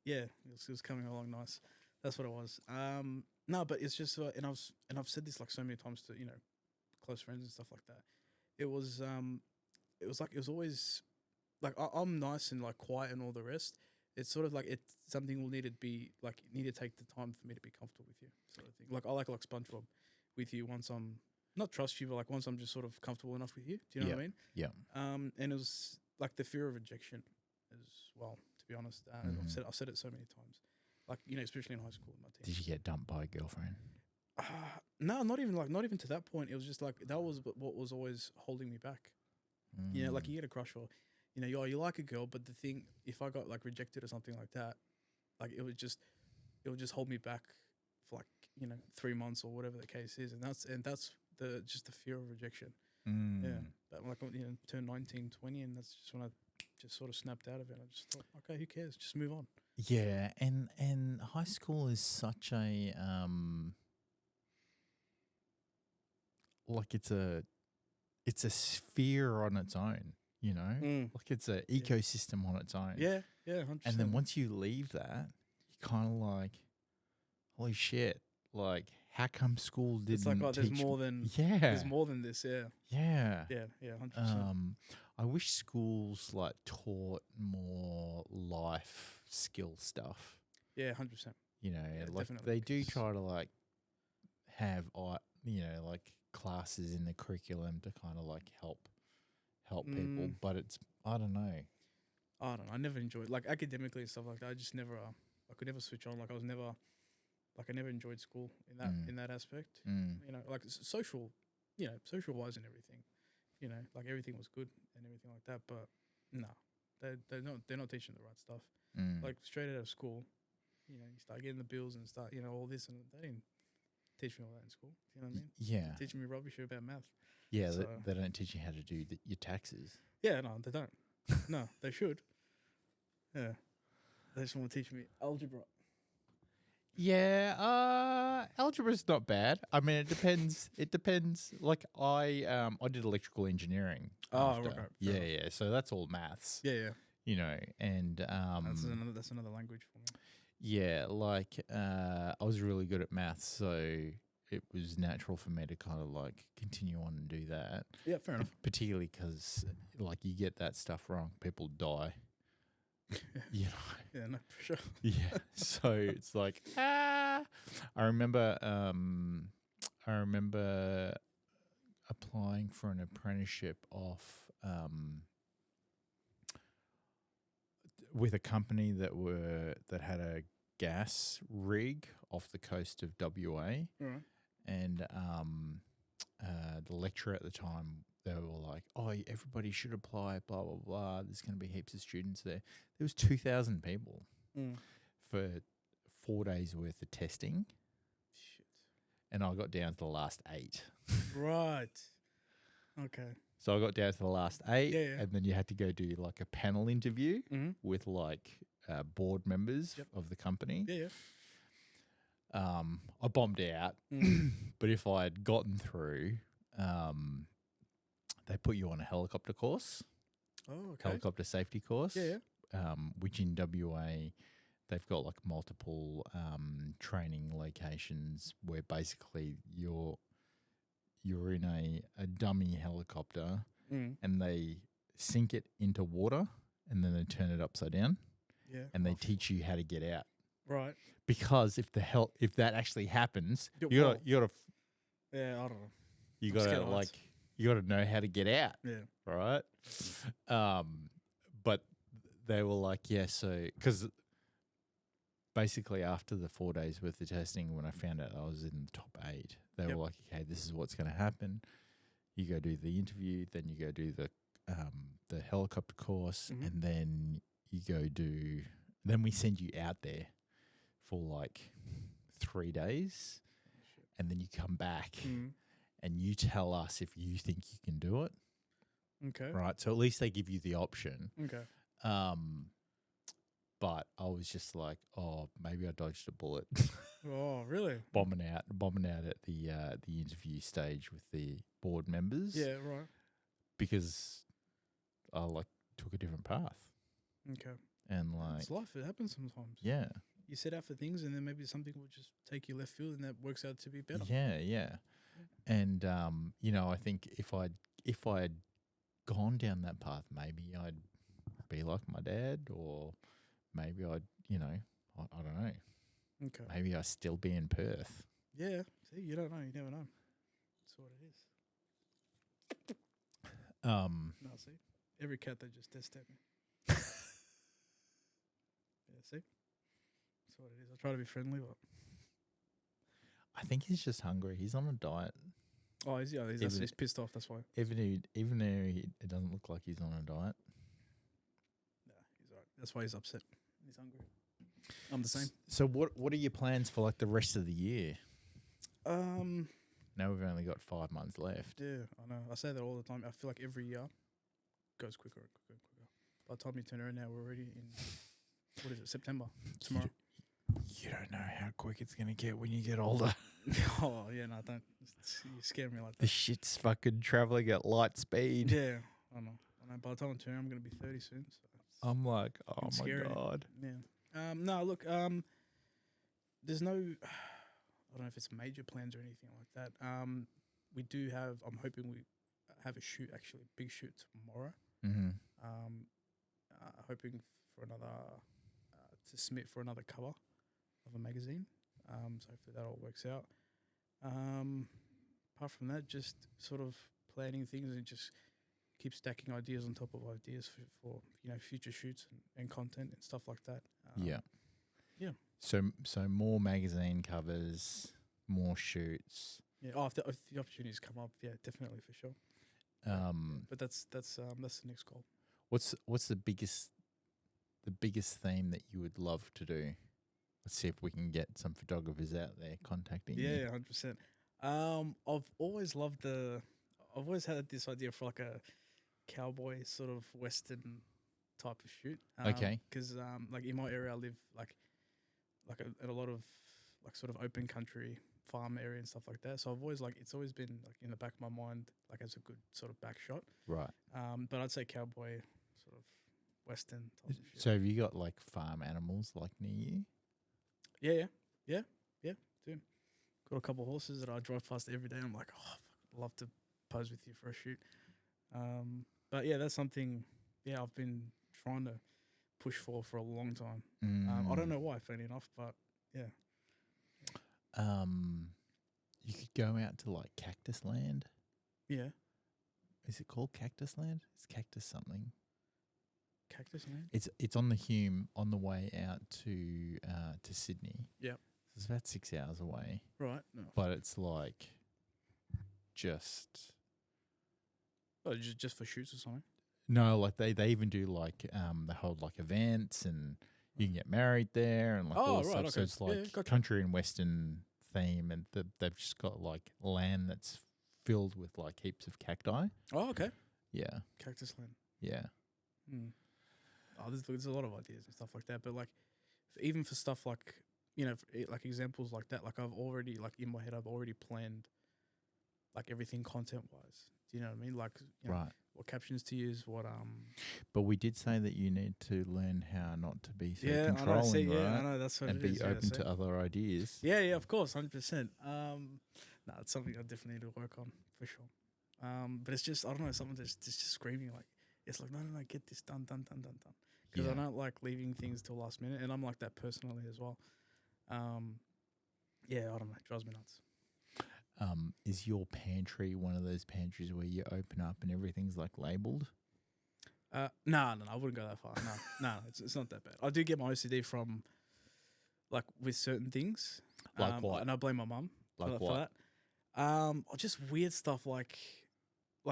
it was coming along nice. That's what it was. No, but it's just and I've said this like so many times to close friends and stuff like that. It was it was always like I'm nice and like quiet and all the rest. It's sort of like it's something will need to be like need to take the time for me to be comfortable with you, sort of thing. Like I like SpongeBob with you once I'm not trust you, but like once I'm just sort of comfortable enough with you. Do you know what I mean? Yeah. And it was like the fear of rejection as well. To be honest, and I've said it so many times. Like especially in high school, with my Did team. you get dumped by a girlfriend? No, not even to that point. It was just like that was what was always holding me back. Like you get a crush or, you like a girl, but the thing, if I got like rejected or something like that, like it would just hold me back for like 3 months or whatever the case is, and that's the just the fear of rejection. Yeah, but like turned 19, 20, and that's just when I just sort of snapped out of it. I just thought, okay, who cares? Just move on. Yeah, and high school is such a like it's a sphere on its own, like it's an ecosystem on its own. Yeah, 100%. And then once you leave that, you kind of like, holy shit! Like, how come school didn't? It's like, oh, there's teach more me? than There's more than this. Yeah, yeah, 100%. I wish schools like taught more life skill stuff. Yeah, 100%. Like definitely, they do try to like have like classes in the curriculum to kind of like help people, but it's I don't know. I never enjoyed like academically and stuff like that. I just never I could never switch on. Like I never enjoyed school in that aspect. Like social, social wise and everything. Like everything was good and everything like that. But no, they're not teaching the right stuff. Like straight out of school, you start getting the bills and start all this, and they didn't teach me all that in school. You know what I mean? Yeah. They're teaching me rubbish about math. Yeah, So, they don't teach you how to do your taxes. Yeah, no, they don't. No, they should. Yeah. They just want to teach me algebra. Yeah, algebra's not bad. I mean, it depends. It depends. Like I did electrical engineering. Oh, after. right. Yeah. So that's all maths. Yeah. And That's another language for me. yeah, like I was really good at maths, so it was natural for me to kind of like continue on and do that. Yeah, fair enough. Particularly because like you get that stuff wrong, people die. Yeah, no, for sure. Yeah. So it's like I remember applying for an apprenticeship off with a company that had a gas rig off the coast of WA. Right. And the lecturer at the time, they were like, "Oh, everybody should apply, blah, blah, blah. There's going to be heaps of students there." There was 2,000 people for 4 days worth of testing. Shit. And I got down to the last 8. Right. Okay. So I got down to the last 8, Yeah. and then you had to go do like a panel interview with like board members of the company. Yeah. I bombed out, but if I had gotten through, they put you on a helicopter course. Oh, okay. Helicopter safety course. Yeah. Which in WA, they've got like multiple training locations where basically you're in a dummy helicopter and they sink it into water and then they turn it upside down. Yeah. And they teach you how to get out. Right. Because if that actually happens, you gotta yeah, I don't know. You gotta know how to get out. Yeah. Right. But they were like, yeah, so because basically after the 4 days worth of testing, when I found out I was in the top 8, they were like, okay, this is what's going to happen. You go do the interview, then you go do the helicopter course, and then you go do. Then we send you out there for like 3 days, and then you come back and you tell us if you think you can do it. Okay. Right. So at least they give you the option. Okay. But I was just like, oh, maybe I dodged a bullet. Oh, really? bombing out at the interview stage with the board members. Yeah, right. Because I like took a different path. Okay. And like it's life. It happens sometimes. Yeah. You set out for things, and then maybe something will just take you left field, and that works out to be better. Yeah. And I think if I had gone down that path, maybe I'd be like my dad, or maybe I'd, I don't know. Okay. Maybe I'd still be in Perth. Yeah. See, you don't know. You never know. That's what it is. No, see, every cat that just tested me. Yeah, see, that's what it is. I try to be friendly, but I think he's just hungry. He's on a diet. oh, he's pissed off. That's why. Even though it doesn't look like he's on a diet. No, he's alright. That's why he's upset. He's hungry. I'm the same. So what are your plans for like the rest of the year? Now we've only got 5 months left. Yeah, I know. I say that all the time. I feel like every year goes quicker and quicker and quicker. By the time you turn around now, we're already in, what is it, September? Tomorrow. You don't know how quick it's going to get when you get older. Oh, yeah, no, don't. You scare me like The that. shit's fucking traveling at light speed. Yeah, I know. By the time I turn around, I'm going to be 30 soon. So I'm like, oh my scary. God. Yeah. No, look, there's no, I don't know if it's major plans or anything like that. We do have, I'm hoping we have a shoot, actually, a big shoot tomorrow. Mm-hmm. Hoping for another, to submit for another cover of a magazine. So hopefully that all works out. Apart from that, just sort of planning things and just keep stacking ideas on top of ideas for future shoots and content and stuff like that. Yeah. Yeah. So more magazine covers, more shoots. Yeah. If the opportunities come up, yeah, definitely for sure. But that's the next goal. What's the biggest theme that you would love to do? Let's see if we can get some photographers out there contacting you. Yeah, 100%. I've always had this idea for like a cowboy sort of western type of shoot. Okay. Because like in my area, I live like a lot of like sort of open country farm area and stuff like that. So I've always it's always been like in the back of my mind, like as a good sort of back shot. Right. But I'd say cowboy sort of western type of shit. So have you got like farm animals like near you? Yeah. Do. Got a couple of horses that I drive past every day. I'm like, I'd love to pose with you for a shoot. But yeah, that's something. Yeah, I've been trying to push for a long time. I don't know why, funny enough, but yeah. You could go out to like Cactus Land. Yeah. Is it called Cactus Land? It's Cactus something. Cactus Land? It's on the Hume on the way out to Sydney. Yep. It's about 6 hours away. Right. No. But it's like just just for shoots or something? no, like they even do like they hold like events and you can get married there and like all this stuff. Okay. So it's like gotcha. country and western theme, and they've just got like land that's filled with like heaps of cacti. Oh, okay. Yeah. Cactus Land. Yeah. Oh, there's a lot of ideas and stuff like that, but like even for stuff like like examples like that, like I've already like in my head I've already planned like everything content wise. Do you know what I mean? Like Right. what captions to use, what But we did say that you need to learn how not to be so yeah, controlling, I know, see, right? yeah, I know that's what And it is. be open to other ideas. Yeah, of course, 100%. No, it's something I definitely need to work on for sure. But it's just I don't know, something that's just screaming like it's like no, get this done. Because I don't like leaving things till last minute, and I'm like that personally as well. Yeah, I don't know, it drives me nuts. Is your pantry one of those pantries where you open up and everything's like labelled? No, I wouldn't go that far. No, it's not that bad. I do get my OCD from like with certain things. Like what? And I blame my mum Like for what? that. Or just weird stuff like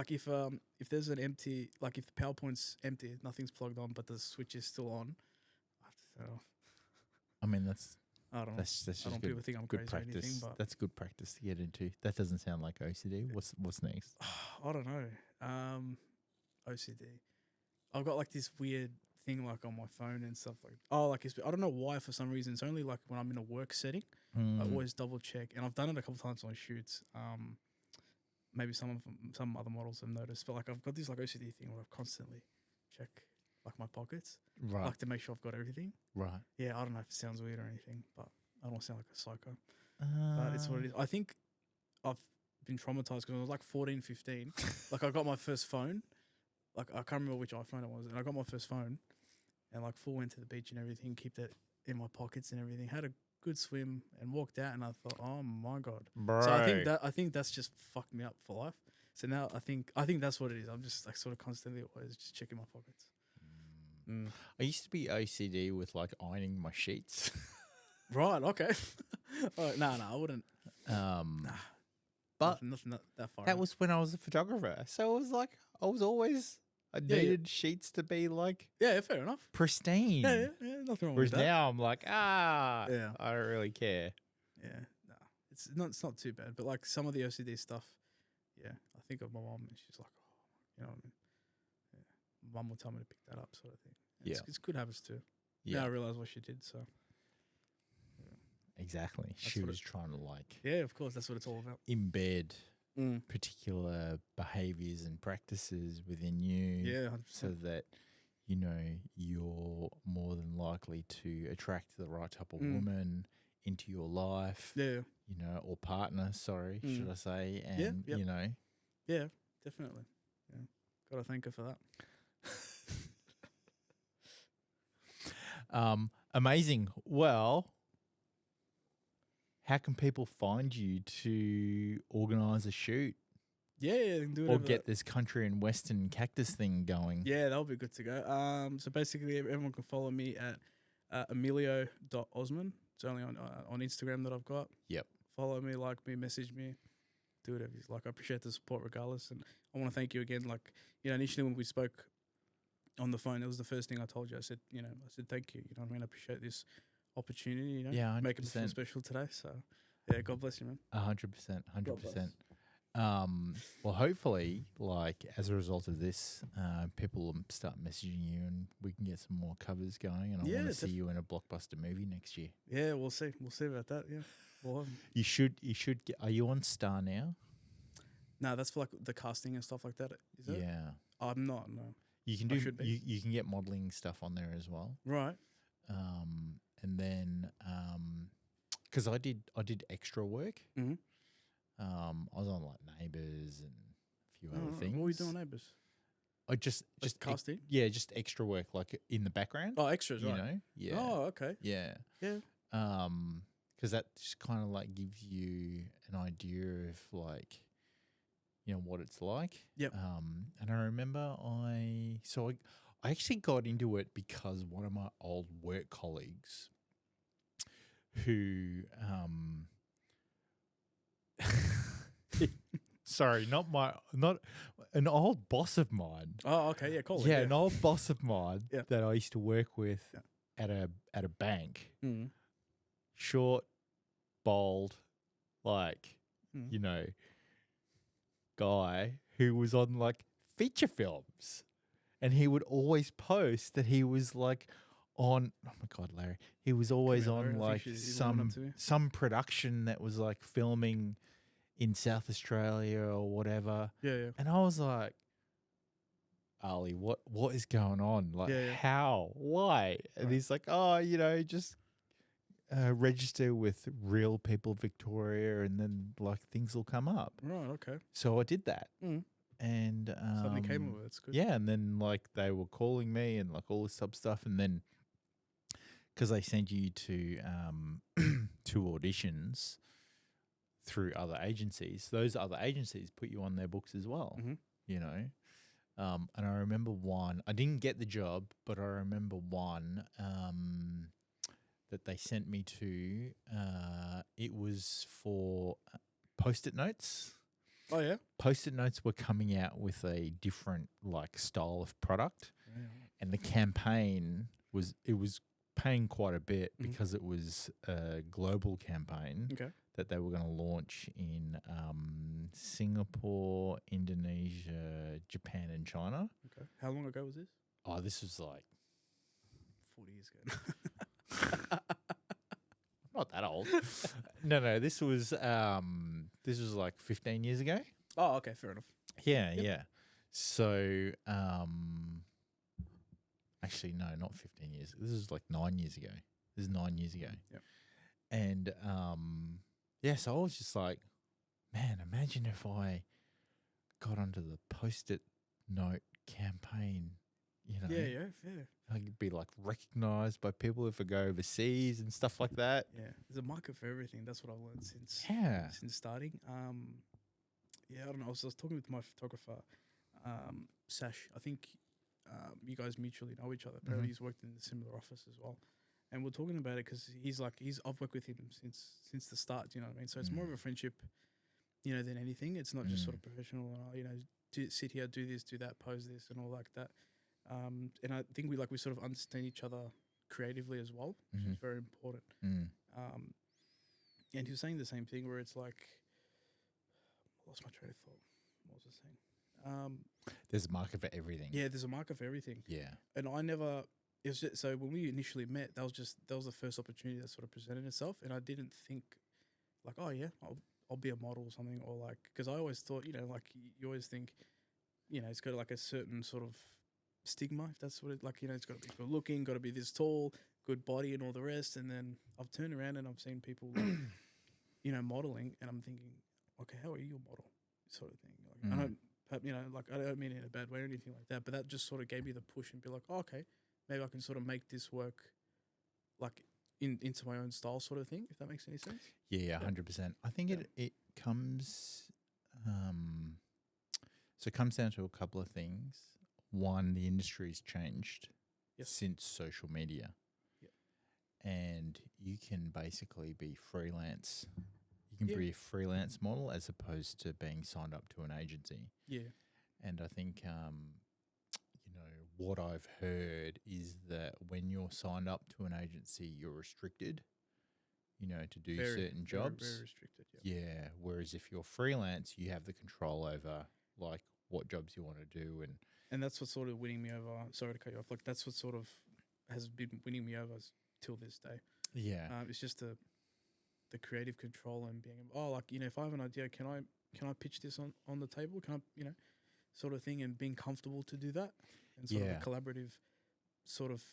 if there's an empty, like if the power point's empty, nothing's plugged on, but the switch is still on, I have to turn it off. I mean, that's I don't know. That's I just don't want good, people think I'm good crazy or anything, practice. but That's good practice to get into. That doesn't sound like OCD. What's next? I don't know. OCD. I've got like this weird thing like on my phone and stuff like. Oh, like I don't know why for some reason. It's only like when I'm in a work setting. I always double check, and I've done it a couple times on shoots. Maybe some other models have noticed, but like I've got this like OCD thing where I constantly check like my pockets, Right. like to make sure I've got everything. Right. Yeah, I don't know if it sounds weird or anything, but I don't sound like a psycho. But it's what it is. I think I've been traumatized because I was like 14, 15. Like I got my first phone, like I can't remember which iPhone it was, and I got my first phone, and like full went to the beach and everything, kept it in my pockets and everything. Had a good swim and walked out, and I thought, oh my god. Bro. So I think that's just fucked me up for life. So now I think that's what it is. I'm just like sort of constantly always just checking my pockets. I used to be OCD with like ironing my sheets. Right. Okay. No, I wouldn't. But nothing that far. that was when I was a photographer. So it was like I needed sheets to be like fair enough. pristine. Yeah, nothing wrong Whereas with that. now I'm like, I don't really care. Yeah, no, it's not too bad. But like some of the OCD stuff, I think of my mom and she's like, oh, you know what I mean? Yeah, mum will tell me to pick that up, sort of thing. And it's good habits too. Yeah, now I realize what she did. So exactly. She was trying to like of course, that's what it's all about. embed particular behaviors and practices within you. Yeah, 100%. So that you know you're more than likely to attract the right type of woman into your life. Yeah. You know, or partner, should I say. And, you know. Yeah, definitely. Yeah. Got to thank her for that. Amazing. Well, how can people find you to organise a shoot? Yeah, they can do it. Or get this country and western cactus thing going? Yeah, that'll be good to go. So basically, everyone can follow me at Emilio.Osman. It's only on Instagram that I've got. Yep. Follow me, like me, message me, do whatever you like. I appreciate the support regardless. And I want to thank you again. Like, initially when we spoke on the phone, it was the first thing I told you. I said, thank you. You know what I mean? I appreciate this opportunity, Yeah, 100%. Making me feel special today. So, yeah, God bless you, man. 100%, 100%. Well, hopefully, like as a result of this, people will start messaging you, and we can get some more covers going. And I want to see you in a blockbuster movie next year. Yeah, we'll see. We'll see about that. Yeah. Well, you should get. Are you on Star now? No, that's for like the casting and stuff like that. Is it? Yeah. I'm not. No. You can do. You can get modeling stuff on there as well. Right. And then, because I did extra work. Mm-hmm. I was on like Neighbours and a few other things. What were you doing, Neighbours? I just casting. Just extra work, like in the background. Oh, extras, right? Know, yeah. Oh, okay. Yeah. Yeah. Because that just kind of like gives you an idea of like, what it's like. Yep. And I remember I actually got into it because one of my old work colleagues, who sorry, not an old boss of mine. Oh, okay, yeah, cool. Yeah, an old boss of mine Yeah. that I used to work with at a bank. Mm. Short, bold, like guy who was on like feature films, and he would always post that he was like on. Oh my God, Larry! He was always on like some production that was like filming in South Australia or whatever. Yeah. And I was like, Ali, what is going on? Like, how? Why? And he's like, oh, just register with Real People Victoria, and then like things will come up. Right. Okay. So I did that. Mm. And something came of it. It's good. Yeah, and then like they were calling me and like all this sub stuff, and then because they send you to to auditions through other agencies, those other agencies put you on their books as well. Mm-hmm. And I remember one. I didn't get the job, but I remember one that they sent me to. It was for Post-it notes. Oh yeah. Post-it notes were coming out with a different like style of product, and the campaign was paying quite a bit because it was a global campaign that they were going to launch in Singapore, Indonesia, Japan, and China. Okay. How long ago was this? Oh, this was like 40 years ago. Not that old. No, this was like 15 years ago. Oh, okay, fair enough. Yeah. So, actually, no, not 15 years. This is like 9 years ago. This is 9 years ago. Yep. And, so I was just like, man, imagine if I got onto the Post-it note campaign, you know. Yeah, fair. Like be like recognized by people if I go overseas and stuff like that. Yeah, there's a market for everything. That's what I've learned Yeah. since starting. Yeah, I don't know. I was talking with my photographer, Sash. I think you guys mutually know each other. Apparently, he's worked in a similar office as well. And we're talking about it because I've worked with him since the start. You know what I mean? So it's more of a friendship, you know, than anything. It's not just sort of professional. You know, sit here, do this, do that, pose this, and all like that. And I think we sort of understand each other creatively as well, which is very important. And he was saying the same thing where it's like, I lost my train of thought. What was I saying? There's a market for everything. Yeah, there's a market for everything. Yeah. And I never. It was just, so when we initially met, that was the first opportunity that sort of presented itself, and I didn't think like, oh yeah, I'll be a model or something, or like, because I always thought, you know, like you always think, you know, it's got like a certain sort of stigma, if that's what it, like, you know, it's got to be good looking, got to be this tall, good body, and all the rest. And then I've turned around and I've seen people, like, you know, modeling, and I'm thinking, okay, how are you a model, sort of thing. Like, I don't, you know, like I don't mean it in a bad way or anything like that, but that just sort of gave me the push and be like, oh, okay, maybe I can sort of make this work, like into my own style, sort of thing. If that makes any sense. Yeah, 100%. I think it comes. So it comes down to a couple of things. One, the industry's changed since social media, and you can basically be freelance. You can be a freelance model as opposed to being signed up to an agency. Yeah, and I think you know, what I've heard is that when you're signed up to an agency, you're restricted, you know, to do certain jobs. Very restricted. Yeah. Whereas if you're freelance, you have the control over like what jobs you want to do, and that's what's sort of winning me over. Sorry to cut you off. Like that's what sort of has been winning me over till this day. Yeah. It's just the creative control and being, oh, like, you know, if I have an idea, can I pitch this on the table? Can I, you know, sort of thing, and being comfortable to do that, and sort of a collaborative sort of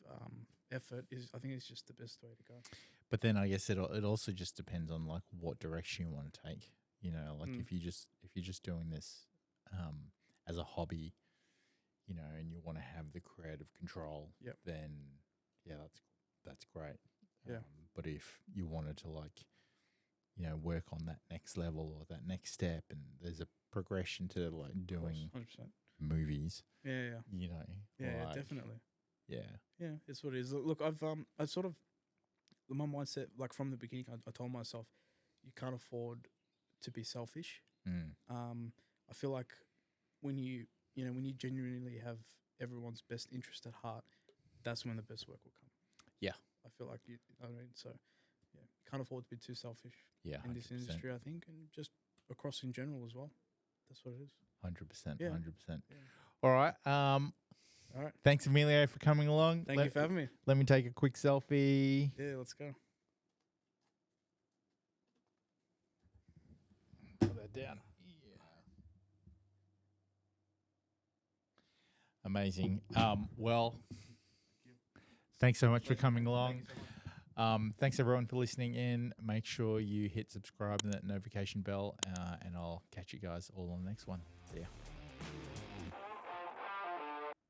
effort is, I think, it's just the best way to go. But then I guess it also just depends on like what direction you want to take. You know, like if you're just doing this as a hobby, you know, and you want to have the creative control, then that's great. But if you wanted to, like, you know, work on that next level or that next step, and there's a progression to like doing 100%. movies. Yeah. You know. Yeah, like, definitely. Yeah. Yeah, it's what it is. Look, I sort of, my mindset, like from the beginning, I told myself, you can't afford to be selfish. I feel like when you genuinely have everyone's best interest at heart, that's when the best work will come. Yeah. I feel like you know what I mean? So, yeah, you can't afford to be too selfish in this 100%. industry, I think, and just across in general as well. That's what it is. 100%. Yeah. 100%. Yeah. All right. All right. Thanks, Emilio, for coming along. Thank you for having me. Let me take a quick selfie. Yeah, let's go. Put that down. Amazing. Well, thanks so much for coming along. Thanks everyone for listening in. Make sure you hit subscribe and that notification bell, and I'll catch you guys all on the next one. See ya.